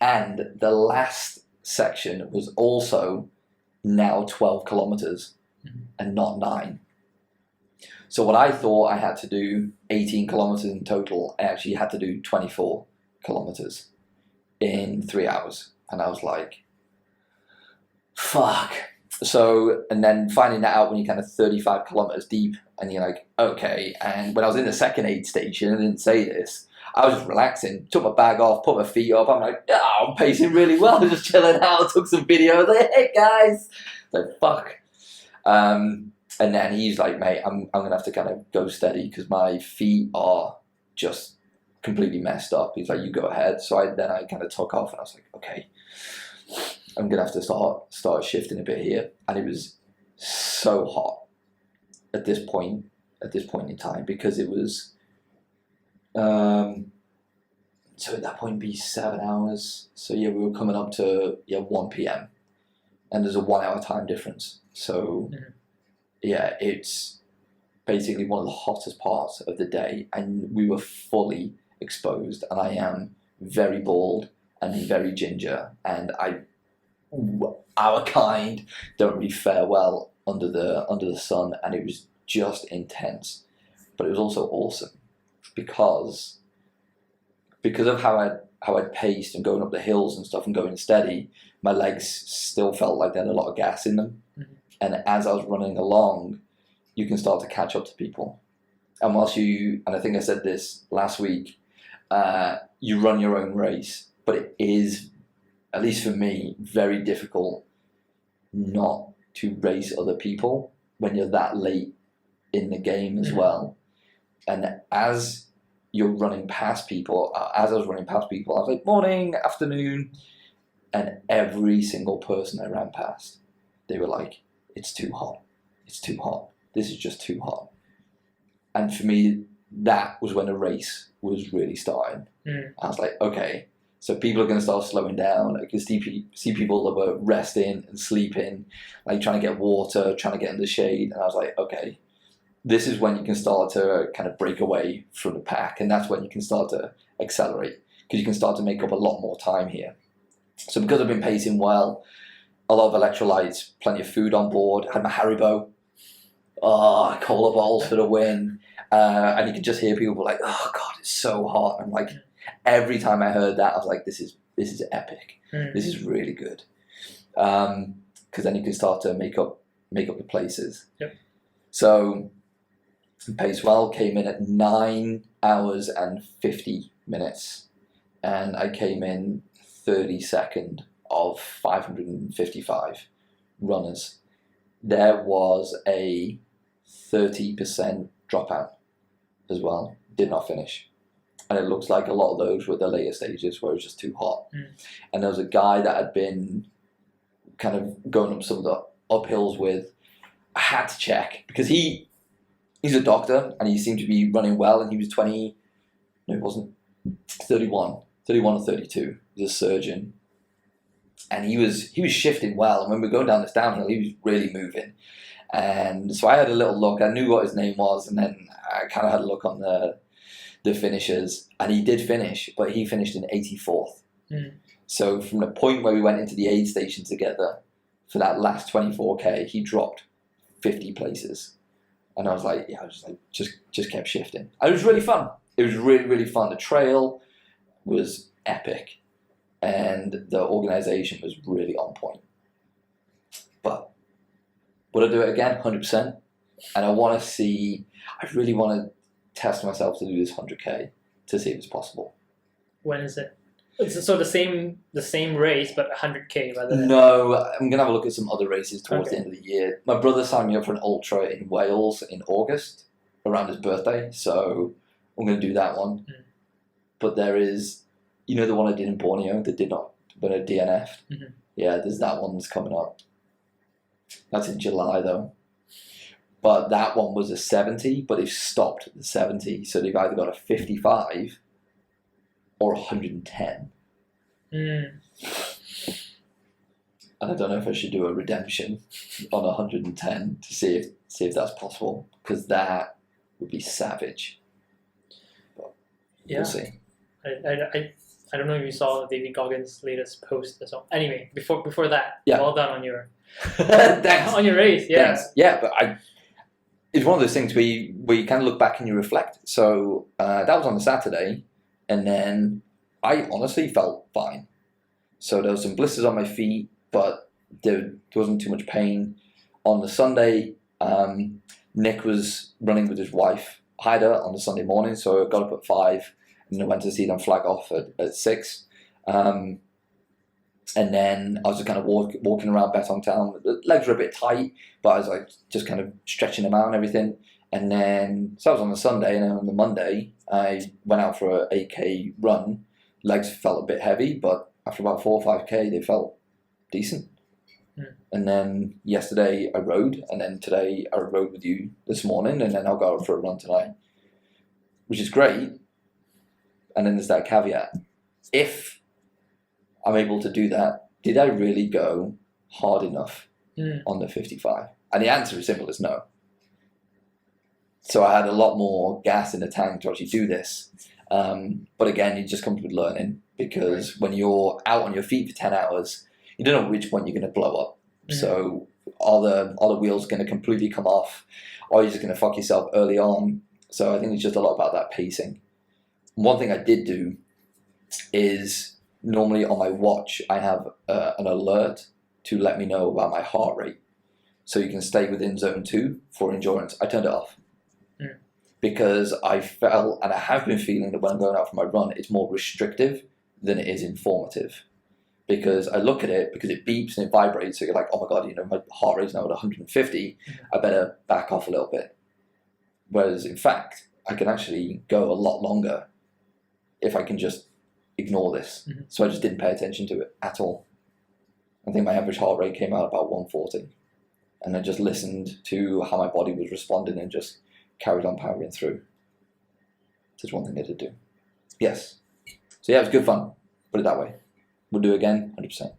And the last section was also now 12 kilometers and not 9. So what I thought I had to do 18 kilometers in total, I actually had to do 24 kilometers in 3 hours. And I was like, fuck. So, and then finding that out when you're kind of 35 kilometers deep and you're like, okay. And when I was in the second aid station, I didn't say this, I was just relaxing, took my bag off, put my feet up. I'm like, oh, I'm pacing really well, just chilling out, took some videos, like, hey guys. Like, fuck. And then he's like, mate, I'm going to have to kind of go steady because my feet are just completely messed up. He's like, you go ahead. So I kind of took off and I was like, okay, I'm going to have to start shifting a bit here. And it was so hot at this point in time because it was, so at that point it'd be 7 hours. So yeah, we were coming up to 1 p.m. and there's a 1 hour time difference. So yeah, it's basically one of the hottest parts of the day and we were fully exposed and I am very bald and very ginger and our kind don't really fare well under the sun, and it was just intense. But it was also awesome because of how I'd paced and going up the hills and stuff and going steady, my legs still felt like they had a lot of gas in them. And as I was running along, you can start to catch up to people. And and I think I said this last week, you run your own race, but it is, at least for me, very difficult not to race other people when you're that late in the game as well. And as you're running past people, as I was running past people, I was like, morning, afternoon, and every single person I ran past, they were like, it's too hot. It's too hot. This is just too hot. And for me, that was when the race was really starting. I was like, okay, so people are going to start slowing down. I can see people that were resting and sleeping, like trying to get water, trying to get in the shade. And I was like, okay, this is when you can start to kind of break away from the pack. And that's when you can start to accelerate because you can start to make up a lot more time here. So because I've been pacing well, a lot of electrolytes, plenty of food on board, had my Haribo, cola balls for the win. And you could just hear people like, oh God, it's so hot. And like, every time I heard that, I was like, this is epic. This is really good. Because then you can start to make up the places. Yep. So paced well, came in at 9 hours and 50 minutes. And I came in 32nd of 555 runners. There was a 30% dropout as well. Did not finish. And it looks like a lot of those were the later stages where it was just too hot. And there was a guy that had been kind of going up some of the uphills with, I had to check because he's a doctor and he seemed to be running well and he was 31 or 32. He was a surgeon. And he was shifting well. And when we were going down this downhill, he was really moving. And so I had a little look. I knew what his name was. And then I kind of had a look on the finishers. And he did finish, but he finished in 84th. So from the point where we went into the aid station together for that last 24K, he dropped 50 places. And I was like, yeah, I was just kept shifting. And it was really fun. It was really, really fun. The trail was epic. And the organisation was really on point. But would I do it again? 100%. And I really want to test myself to do this 100K to see if it's possible. When is it? So the same race, but 100K rather than... No, I'm going to have a look at some other races towards the end of the year. My brother signed me up for an ultra in Wales in August, around his birthday. So I'm going to do that one. Mm. But there is, you know, the one I did in Borneo that did not, when I DNF'd? Mhm. Yeah, there's that one that's coming up. That's in July though. But that one was a 70, but they've stopped at the 70. So they've either got a 55 or 110. Mm. And I don't know if I should do a redemption on 110 to see if that's possible, because that would be savage. But Yeah. we'll see. I don't know if you saw David Goggins' latest post as well. Anyway, before that, Yeah. well done on your Thanks. on your race. Yeah. Thanks. Yeah, but it's one of those things where you kind of look back and you reflect. So that was on the Saturday, and then I honestly felt fine. So there was some blisters on my feet, but there wasn't too much pain. On the Sunday, Nick was running with his wife, Haida, on the Sunday morning, so I got up at 5, and I went to see them flag off at 6. And then I was just kind of walking around Betong town. The legs were a bit tight, but I was like just kind of stretching them out and everything. And then, so that was on the Sunday, and then on the Monday, I went out for an 8K run. Legs felt a bit heavy, but after about 4 or 5K, they felt decent. Mm. And then yesterday I rode, and then today I rode with you this morning, and then I'll go out for a run tonight, which is great. And then there's that caveat. If I'm able to do that, did I really go hard enough on the 55? And the answer is simple as no. So I had a lot more gas in the tank to actually do this. But again, it just comes with learning, because when you're out on your feet for 10 hours, you don't know which point you're going to blow up. Mm-hmm. So are the wheels going to completely come off, or are you just going to fuck yourself early on? So I think it's just a lot about that pacing. One thing I did do is, normally on my watch, I have an alert to let me know about my heart rate. So you can stay within zone 2 for endurance. I turned it off. Because I felt, and I have been feeling, that when I'm going out for my run, it's more restrictive than it is informative. Because I look at it, because it beeps and it vibrates, so you're like, oh my god, you know, my heart rate's now at 150, I better back off a little bit. Whereas in fact, I can actually go a lot longer if I can just ignore this. Mm-hmm. So I just didn't pay attention to it at all. I think my average heart rate came out about 140. And I just listened to how my body was responding and just carried on powering through. That's one thing I did do. Yes. So yeah, it was good fun. Put it that way. We'll do it again, 100%.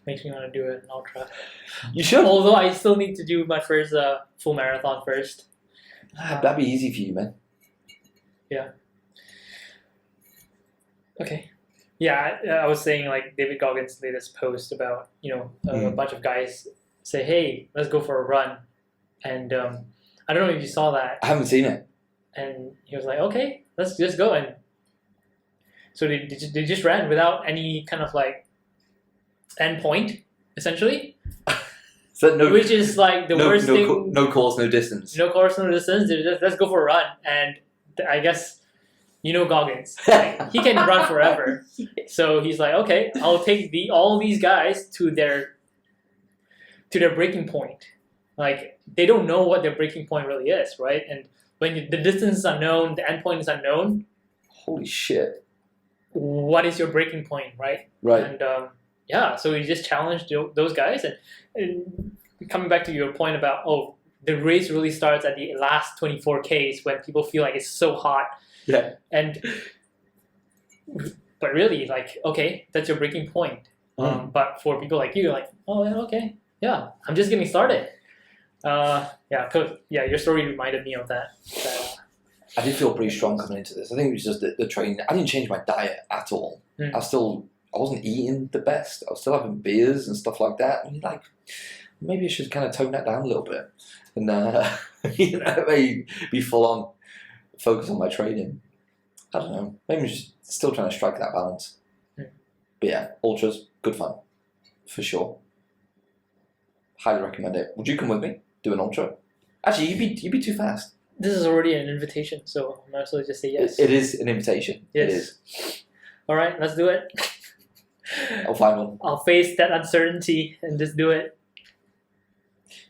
Makes me want to do an ultra. You should. Although I still need to do my first full marathon first. That'd be easy for you, man. Yeah. Okay. Yeah, I was saying, like, David Goggins' latest post about, you know, a bunch of guys say, hey, let's go for a run. And I don't know if you saw that. I haven't seen it. And he was like, okay, let's just go. And so they just ran without any kind of like end point, essentially. So which is like the worst thing. No course, no distance. No course, no distance. They just, let's go for a run. And I guess, you know, Goggins, like, he can run forever. So he's like, okay, I'll take all these guys to their breaking point. Like, they don't know what their breaking point really is, right? And when the distance is unknown, the end point is unknown. Holy shit. What is your breaking point, right? Right. And yeah, so he just challenged those guys. And coming back to your point about, the race really starts at the last 24 Ks when people feel like it's so hot. Yeah. But really, like, okay, that's your breaking point. But for people like you, like, oh, yeah, okay, yeah, I'm just getting started. Your story reminded me of that. I did feel pretty strong coming into this. I think it was just the training. I didn't change my diet at all. I wasn't eating the best. I was still having beers and stuff like that. And you're like, maybe I should kind of tone that down a little bit. And maybe be full on focus on my training. I don't know. Maybe I'm just still trying to strike that balance. But yeah, ultras, good fun. For sure. Highly recommend it. Would you come with me? Do an ultra? Actually, you'd be too fast. This is already an invitation, so I might as well just say yes. It is an invitation. Yes. It is. All right, let's do it. I'll find one. I'll face that uncertainty and just do it.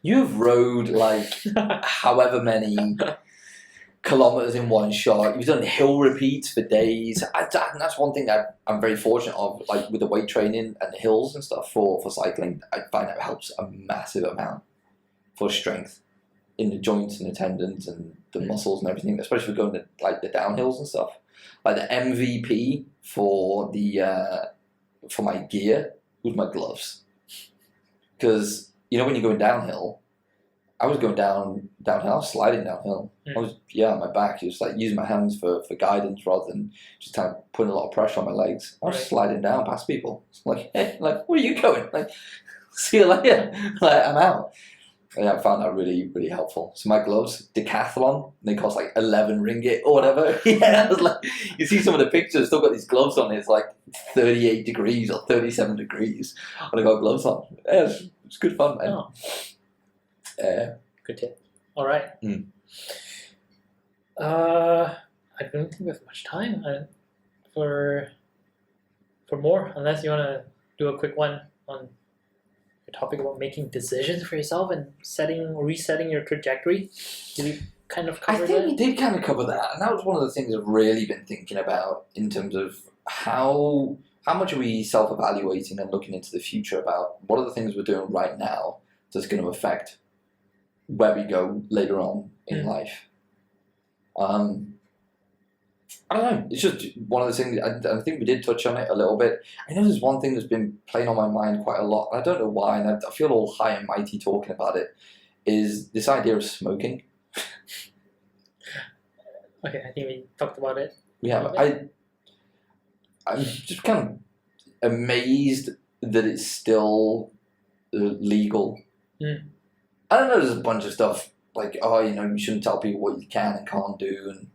You've rode like however many kilometers in one shot. You've done hill repeats for days. That's one thing that I'm very fortunate of, like with the weight training and the hills and stuff for cycling. I find that helps a massive amount for strength in the joints and the tendons and the muscles and everything, especially for going to like the downhills and stuff. Like the MVP for for my gear was my gloves, because when you're going downhill, I was going downhill, I was sliding downhill. I was on my back, just like using my hands for guidance rather than just kind of putting a lot of pressure on my legs. I was sliding down past people. It's like, hey, like, where are you going? Like, see you later. Like, I'm out. Yeah, I found that really, really helpful. So my gloves, Decathlon, they cost like 11 ringgit or whatever. Yeah, I was like, you see some of the pictures, still got these gloves on. It's like 38 degrees or 37 degrees, and I got gloves on. Yeah, it's good fun, man. Oh. Good tip. All right. I don't think we have much time for more, unless you want to do a quick one on the topic about making decisions for yourself and resetting your trajectory. Did we kind of cover that? I think we did kind of cover that, and that was one of the things I've really been thinking about in terms of how much are we self-evaluating and looking into the future about what are the things we're doing right now that's going to affect where we go later on in life. I don't know. It's just one of the things. I think we did touch on it a little bit. I know there's one thing that's been playing on my mind quite a lot, and I don't know why, and I feel all high and mighty talking about it, is this idea of smoking. Okay, I think we talked about it. Yeah, I'm just kind of amazed that it's still legal. I don't know, there's a bunch of stuff like, you shouldn't tell people what you can and can't do and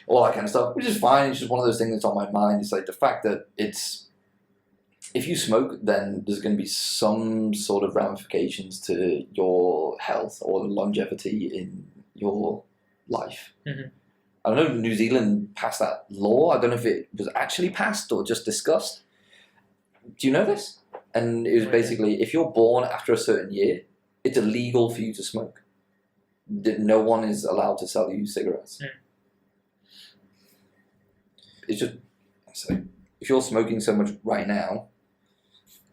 all that kind of stuff, which is fine. It's just one of those things that's on my mind. It's like the fact that if you smoke, then there's going to be some sort of ramifications to your health or longevity in your life. I don't know, New Zealand passed that law. I don't know if it was actually passed or just discussed. Do you know this? And it was basically, if you're born after a certain year, it's illegal for you to smoke. No one is allowed to sell you cigarettes. It's just, if you're smoking so much right now,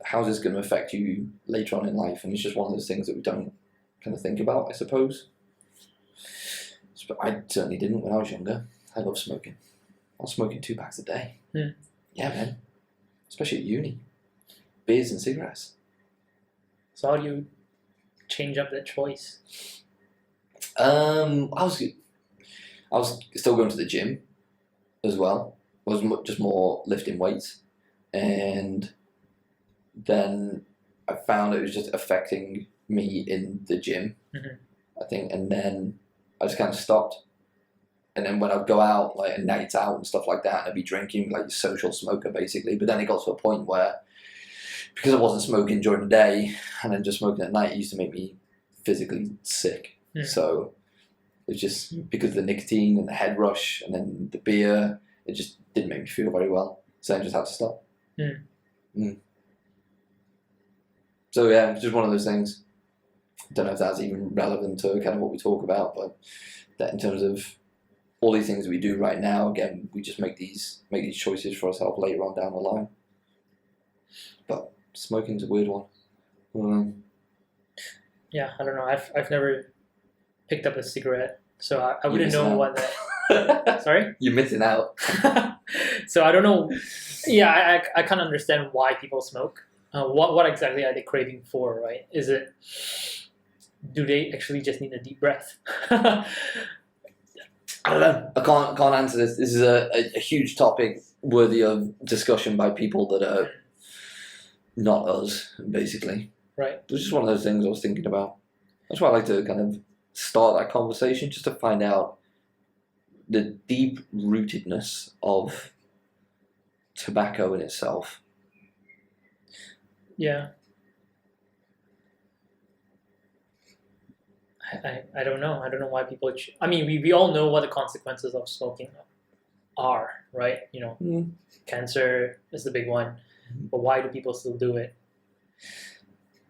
how's this going to affect you later on in life? And it's just one of those things that we don't kind of think about, I suppose. But I certainly didn't when I was younger. I love smoking. I was smoking 2 packs a day. Yeah, man. Especially at uni. Beers and cigarettes. So how do you change up that choice? I was still going to the gym as well. I was just more lifting weights, and then I found it was just affecting me in the gym. I think, and then I just kind of stopped. And then when I'd go out, like a night out and stuff like that, and I'd be drinking, like a social smoker basically. But then it got to a point where, because I wasn't smoking during the day and then just smoking at night, it used to make me physically sick. So it's just because of the nicotine and the head rush and then the beer, it just didn't make me feel very well. So I just had to stop. So yeah, it's just one of those things. I don't know if that's even relevant to kind of what we talk about, but that in terms of all these things we do right now, again, we just make these choices for ourselves later on down the line. But smoking's a weird one. Yeah, I don't know. I've never picked up a cigarette, so I wouldn't know what that. Sorry? You're missing out. So I don't know. Yeah, I can't understand why people smoke. What exactly are they craving for, right? Do they actually just need a deep breath? I don't know. I can't answer this. This is a huge topic worthy of discussion by people that are not us, basically. Right. It was just one of those things I was thinking about. That's why I like to kind of start that conversation, just to find out the deep rootedness of tobacco in itself. Yeah. I don't know. I don't know why people... I mean, we all know what the consequences of smoking are, right? Cancer is the big one. But why do people still do it?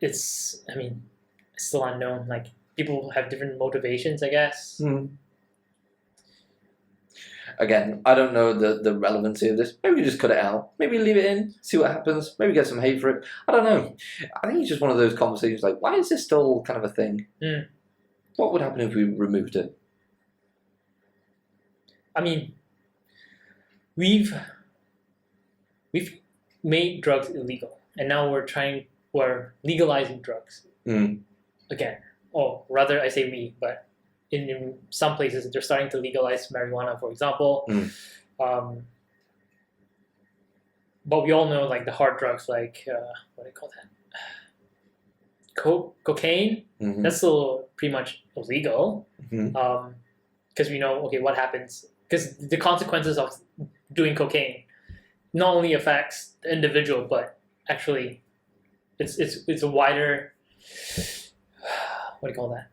It's still unknown. Like, people have different motivations, I guess. Again, I don't know the relevancy of this. Maybe we just cut it out. Maybe leave it in, see what happens. Maybe get some hate for it. I don't know. I think it's just one of those conversations like, why is this still kind of a thing? What would happen if we removed it? I mean, we've made drugs illegal, and now we're legalizing drugs again. Or rather, I say we, but in some places they're starting to legalize marijuana, for example. But we all know like the hard drugs, like what do you call that? Cocaine. That's still pretty much illegal. Because we know, okay, what happens? Because the consequences of doing cocaine not only affects the individual, but actually, it's a wider. What do you call that?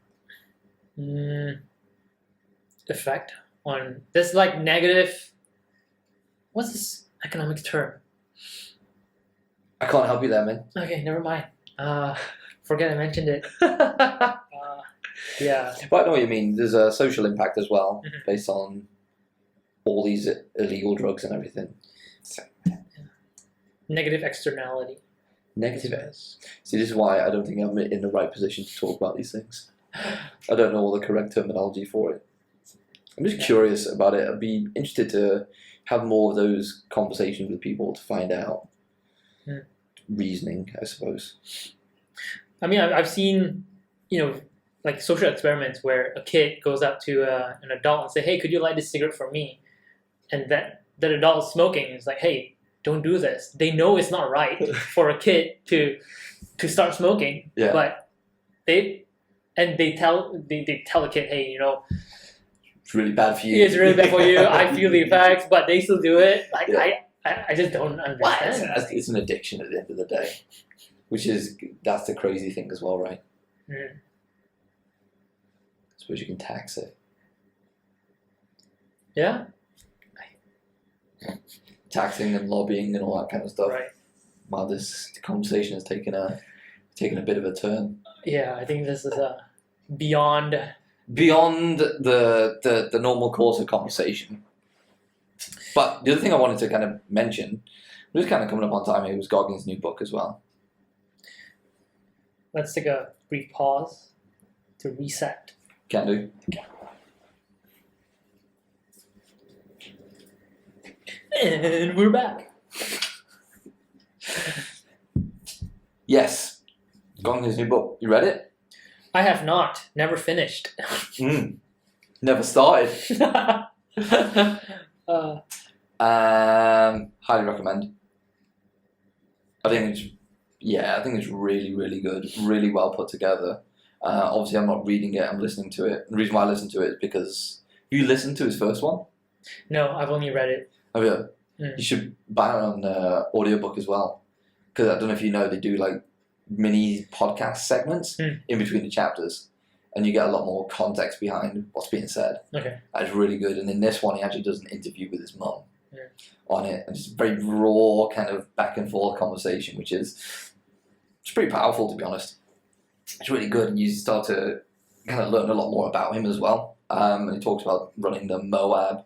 Effect on this, like negative. What's this economics term? I can't help you there, man. Okay, never mind. Forget I mentioned it. Yeah. But I know what you mean. There's a social impact as well, based on all these illegal drugs and everything. So, negative externality. Negative. See, this is why I don't think I'm in the right position to talk about these things. I don't know all the correct terminology for it. I'm just curious about it. I'd be interested to have more of those conversations with people to find out reasoning, I suppose. I mean, I've seen, like social experiments where a kid goes up to an adult and say, "Hey, could you light this cigarette for me?" And that adult is smoking. It's like, "Hey, don't do this." They know it's not right for a kid to start smoking, but they tell the kid, "Hey, it's really bad for you. It's really bad for you. I feel the effects," but they still do it. Like I just don't understand. It's an addiction at the end of the day, that's the crazy thing as well, right? I suppose you can tax it. Yeah. Taxing and lobbying and all that kind of stuff. Right. Wow, this conversation has taken a bit of a turn. Yeah, I think this is beyond the normal course of conversation. But the other thing I wanted to kind of mention, was kind of coming up on time here, was Goggins' new book as well. Let's take a brief pause to reset. Can do. And we're back. Yes. Goggins' new book. You read it? I have not. Never finished. Never started. Highly recommend. I think it's really, really good. Really well put together. Obviously, I'm not reading it. I'm listening to it. The reason why I listen to it is because you listened to his first one. No, I've only read it. Oh yeah. You should buy it on audiobook as well. Because I don't know if you know, they do like mini podcast segments in between the chapters, and you get a lot more context behind what's being said. Okay. That's really good. And in this one, he actually does an interview with his mum on it, and it's a very raw kind of back and forth conversation, which is pretty powerful, to be honest. It's really good, and you start to kind of learn a lot more about him as well. And he talks about running the Moab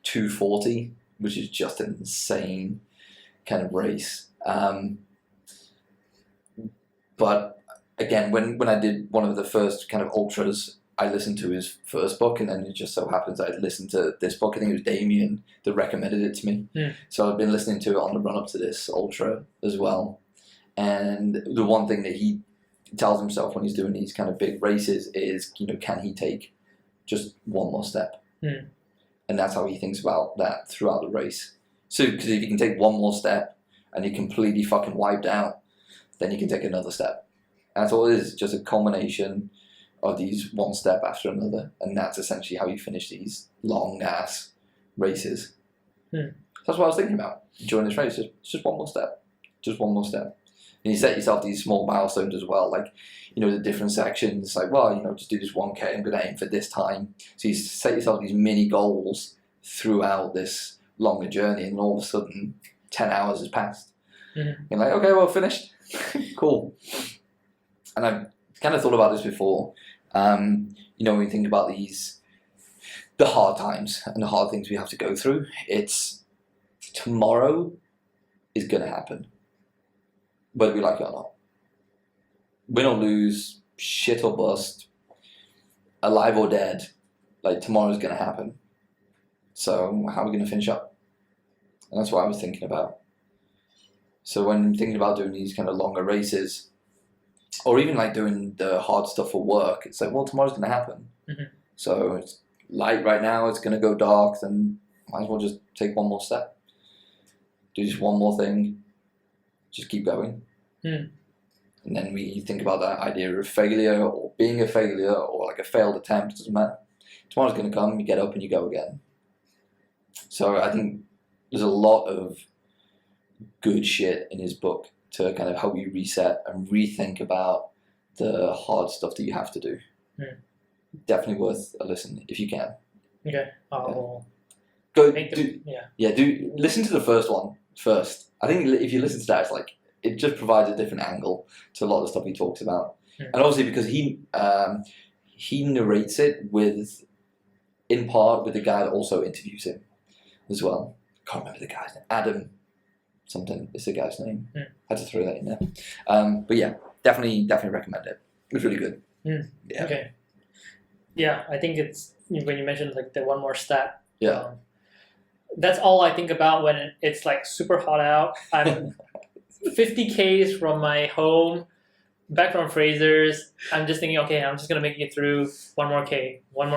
240, which is just an insane kind of race. But again, when I did one of the first kind of ultras, I listened to his first book, and then it just so happens I listened to this book. I think it was Damien that recommended it to me. So I've been listening to it on the run up to this ultra as well. And the one thing that he tells himself when he's doing these kind of big races is, can he take just one more step? And that's how he thinks about that throughout the race. So, because if you can take one more step and you're completely fucking wiped out, then you can take another step. And that's all it is, just a culmination of these one step after another. And that's essentially how you finish these long-ass races. So that's what I was thinking about during this race. Just one more step. Just one more step. And you set yourself these small milestones as well, like, the different sections, like, well, just do this 1K, I'm going to aim for this time. So you set yourself these mini goals throughout this longer journey, and all of a sudden, 10 hours has passed. You're like, okay, well, finished. Cool. And I've kind of thought about this before. When you think about the hard times and the hard things we have to go through. It's tomorrow is going to happen, whether we like it or not. Win or lose, shit or bust, alive or dead, like tomorrow's going to happen. So how are we going to finish up? And that's what I was thinking about. So when I'm thinking about doing these kind of longer races, or even like doing the hard stuff for work, it's like, well, tomorrow's going to happen. Mm-hmm. So it's light right now, it's going to go dark, then might as well just take one more step. Do just one more thing. Just keep going. Mm. And then we think about that idea of failure or being a failure or like a failed attempt. It doesn't matter. Tomorrow's going to come, you get up and you go again. So I think there's a lot of good shit in his book to kind of help you reset and rethink about the hard stuff that you have to do. Mm. Definitely worth a listen if you can. Okay. I'll Go make do, yeah. Do listen to the first one first. I think if you listen to that, it's like it just provides a different angle to a lot of the stuff he talks about. Mm. And obviously because he narrates it with, in part, with the guy that also interviews him as well. I can't remember the guy's name. Adam something is the guy's name. Mm. Had to throw that in there. But yeah, definitely recommend it. It was really good. Mm. Yeah. Okay. Yeah, I think it's when you mentioned like the one more step. Yeah. That's all I think about when it's like super hot out. I'm 50 Ks from my home, back from Fraser's. I'm just thinking, okay, I'm just gonna make it through one more K. When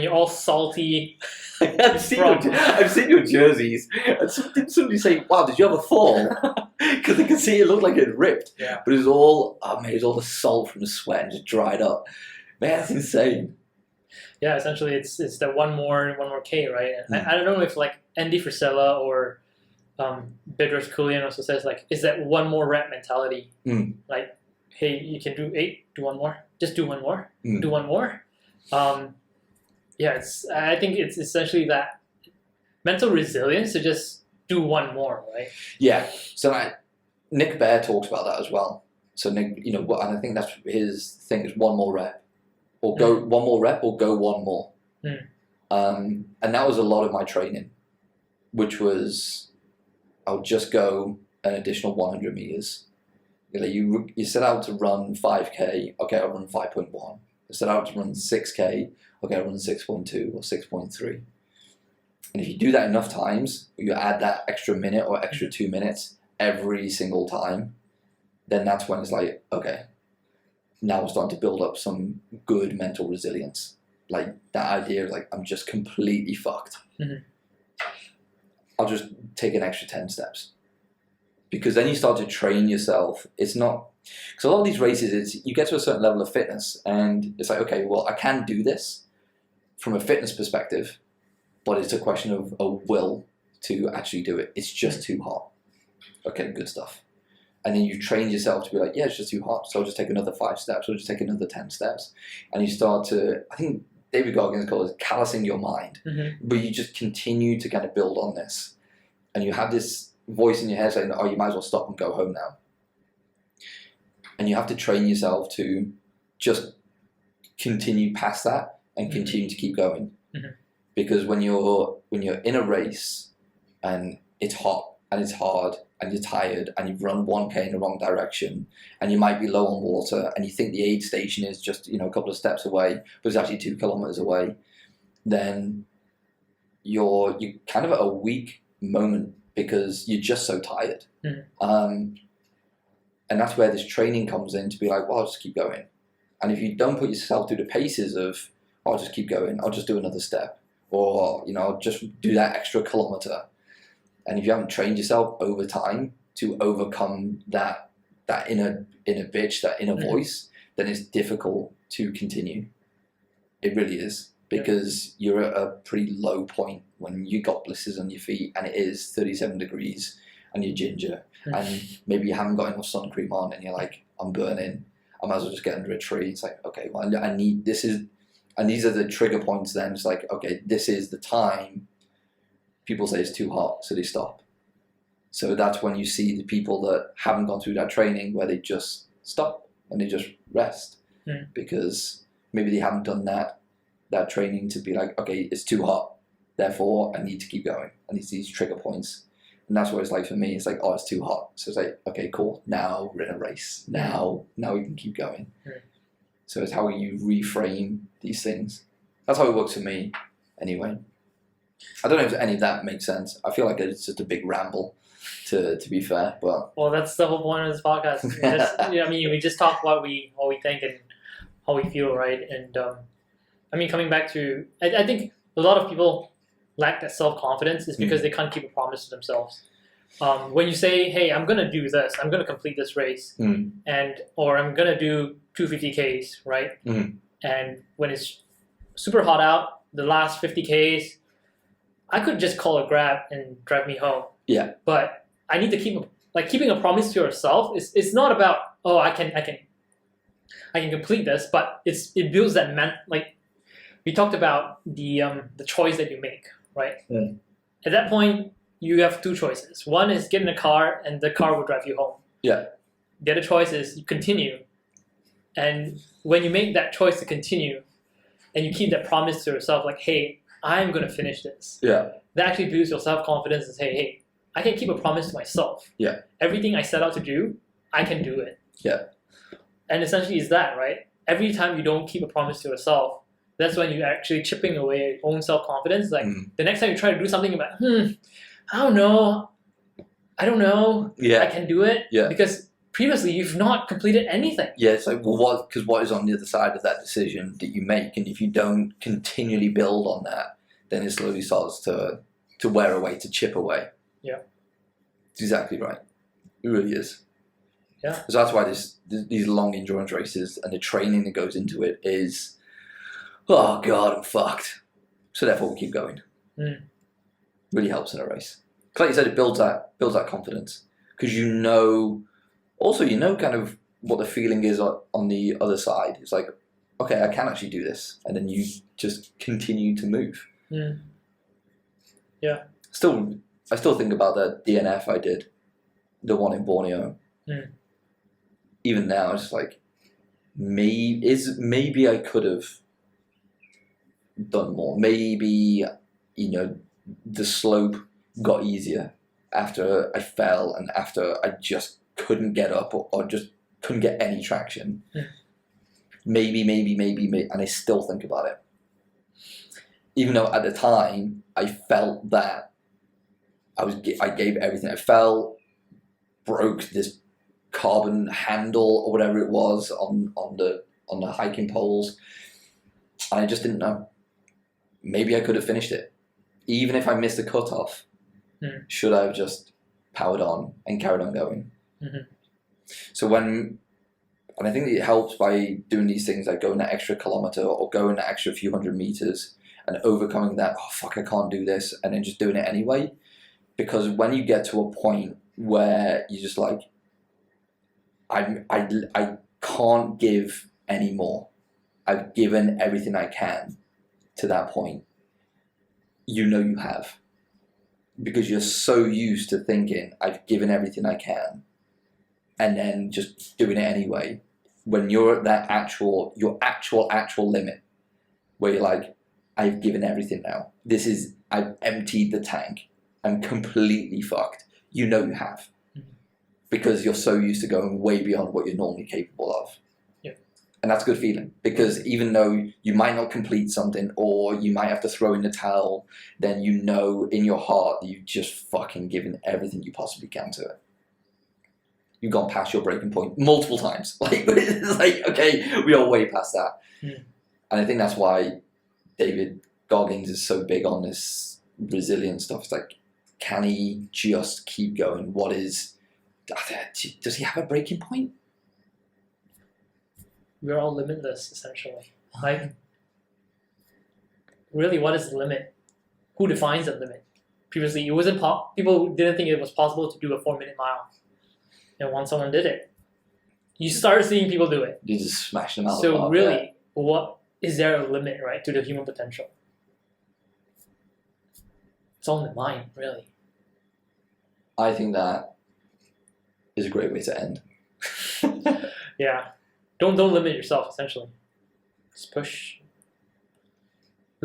you're all salty, I've seen your jerseys. And somebody say, "Wow, did you have a fall?" Because they could see it looked like it ripped. Yeah. But it was all, it was all the salt from the sweat and just dried up. Man, that's insane. Yeah, essentially it's the one more K, right? And I don't know if like Andy Frisella or Bedros Keuilian also says like, is that one more rep mentality? Like, hey, you can do 8, do one more, just do one more, do one more. I think it's essentially that mental resilience to just do one more, right? Yeah. So Nick Bear talks about that as well. So Nick, and I think that's his thing is one more rep, or go one more rep, or go one more. And that was a lot of my training, which was I'll just go an additional 100 meters. You set out to run 5K. Okay, I'll run 5.1. I set out to run 6K. Okay, I'll run 6.2 or 6.3. And if you do that enough times, you add that extra minute or extra 2 minutes every single time, then that's when it's like, okay, now we're starting to build up some good mental resilience. Like that idea of like, I'm just completely fucked. Mm-hmm. I'll just take an extra 10 steps. Because then you start to train yourself. It's not, because a lot of these races, you get to a certain level of fitness and it's like, okay, well, I can do this from a fitness perspective, but it's a question of a will to actually do it. It's just too hot. Okay, good stuff. And then you train yourself to be like, yeah, it's just too hot, so I'll just take another 5 steps, or just take another 10 steps. And you start to, I think David Goggins calls it callousing your mind. Mm-hmm. But you just continue to kind of build on this. And you have this voice in your head saying, oh, you might as well stop and go home now. And you have to train yourself to just continue past that and continue to keep going. Mm-hmm. Because when you're in a race and it's hot and it's hard and you're tired and you've run 1K in the wrong direction and you might be low on water and you think the aid station is just a couple of steps away, but it's actually 2 kilometers away, then you're kind of at a weak moment because you're just so tired. Mm-hmm. And that's where this training comes in to be like, well, I'll just keep going. And if you don't put yourself through the paces of, I'll just keep going, I'll just do another step, or I'll just do that extra kilometer. And if you haven't trained yourself over time to overcome that inner bitch, that inner voice, then it's difficult to continue. It really is, because you're at a pretty low point when you got blisters on your feet and it is 37 degrees and you're ginger and maybe you haven't got enough sun cream on and you're like, I'm burning, I might as well just get under a tree. It's like, okay, well, and these are the trigger points then. It's like, okay, this is the time people say it's too hot, so they stop. So that's when you see the people that haven't gone through that training where they just stop and they just rest because maybe they haven't done that that training to be like, okay, it's too hot, therefore I need to keep going. I need these trigger points. And that's what it's like for me. It's like, oh, it's too hot. So it's like, okay, cool. Now we're in a race. Now we can keep going. Right. So it's how you reframe these things. That's how it works for me, anyway. I don't know if any of that makes sense. I feel like it's just a big ramble, to be fair. But well, that's the whole point of this podcast. We just talk what we think and how we feel, right? And coming back to, I think a lot of people lack that self-confidence is because they can't keep a promise to themselves. When you say, hey, I'm going to do this, I'm going to complete this race, or I'm going to do 250Ks, right? And when it's super hot out, the last 50Ks, I could just call a Grab and drive me home. Yeah. But I need to keeping a promise to yourself. It's not about, oh, I can complete this, but it builds that we talked about the choice that you make, right? At that point, you have two choices. One is get in a car and the car will drive you home. Yeah. The other choice is you continue. And when you make that choice to continue and you keep that promise to yourself, like, hey, I'm going to finish this. Yeah. That actually builds your self-confidence and say, hey, I can keep a promise to myself. Yeah. Everything I set out to do, I can do it. Yeah. And essentially it's that, right? Every time you don't keep a promise to yourself, that's when you're actually chipping away your own self-confidence. Like the next time you try to do something about, I don't know. Yeah. I can do it. Yeah. Because previously you've not completed anything. Yeah, it's like, well, what is on the other side of that decision that you make? And if you don't continually build on that, then it slowly starts to wear away, to chip away. Yeah. It's exactly right. It really is. Yeah. So that's why these long endurance races and the training that goes into it is, oh God, I'm fucked. So therefore we keep going. Really helps in a race. Like you said, it builds that confidence. Because also kind of what the feeling is on the other side. It's like, okay, I can actually do this. And then you just continue to move. Yeah. I still think about the DNF I did, the one in Borneo. Even now, it's like, maybe I could have done more. Maybe, the slope got easier after I fell and after I just couldn't get up or just couldn't get any traction. Maybe, and I still think about it. Even though at the time I felt that I gave everything. I fell, broke this carbon handle or whatever it was on the hiking poles, and I just didn't know. Maybe I could have finished it, even if I missed the cutoff. Should I have just powered on and carried on going? So and I think it helps by doing these things like going that extra kilometer or going that extra few hundred meters and overcoming that, oh fuck, I can't do this, and then just doing it anyway. Because when you get to a point where you're just like, I can't give any more. I've given everything I can to that point. You have. Because you're so used to thinking, I've given everything I can, and then just doing it anyway. When you're at that your actual limit, where you're like, I've given everything now. I've emptied the tank. I'm completely fucked. You have. Because you're so used to going way beyond what you're normally capable of. Yeah. And that's a good feeling. Because even though you might not complete something or you might have to throw in the towel, then in your heart that you've just fucking given everything you possibly can to it. You've gone past your breaking point multiple times. It's like, okay, we are way past that. And I think that's why David Goggins is so big on this resilient stuff. It's like, can he just keep going? Does he have a breaking point? We're all limitless, essentially. Like, really, what is the limit? Who defines the limit? Previously, it wasn't people didn't think it was possible to do a 4-minute mile. And once someone did it, you start seeing people do it. You just smash them out. So really, what is there a limit, right, to the human potential? It's all in the mind, really. I think that is a great way to end. Yeah. Don't limit yourself, essentially. Just push.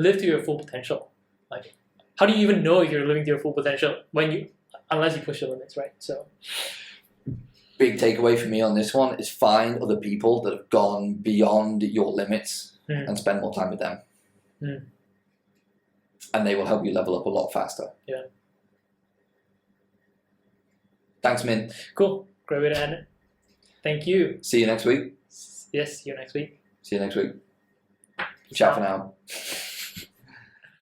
live to your full potential. Like, how do you even know if you're living to your full potential unless you push the limits, right? So, big takeaway for me on this one is find other people that have gone beyond your limits and spend more time with them. And they will help you level up a lot faster. Yeah. Thanks, Min. Cool. Great way to end it. Thank you. See you next week. Yes, see you next week. See you next week. Ciao for now.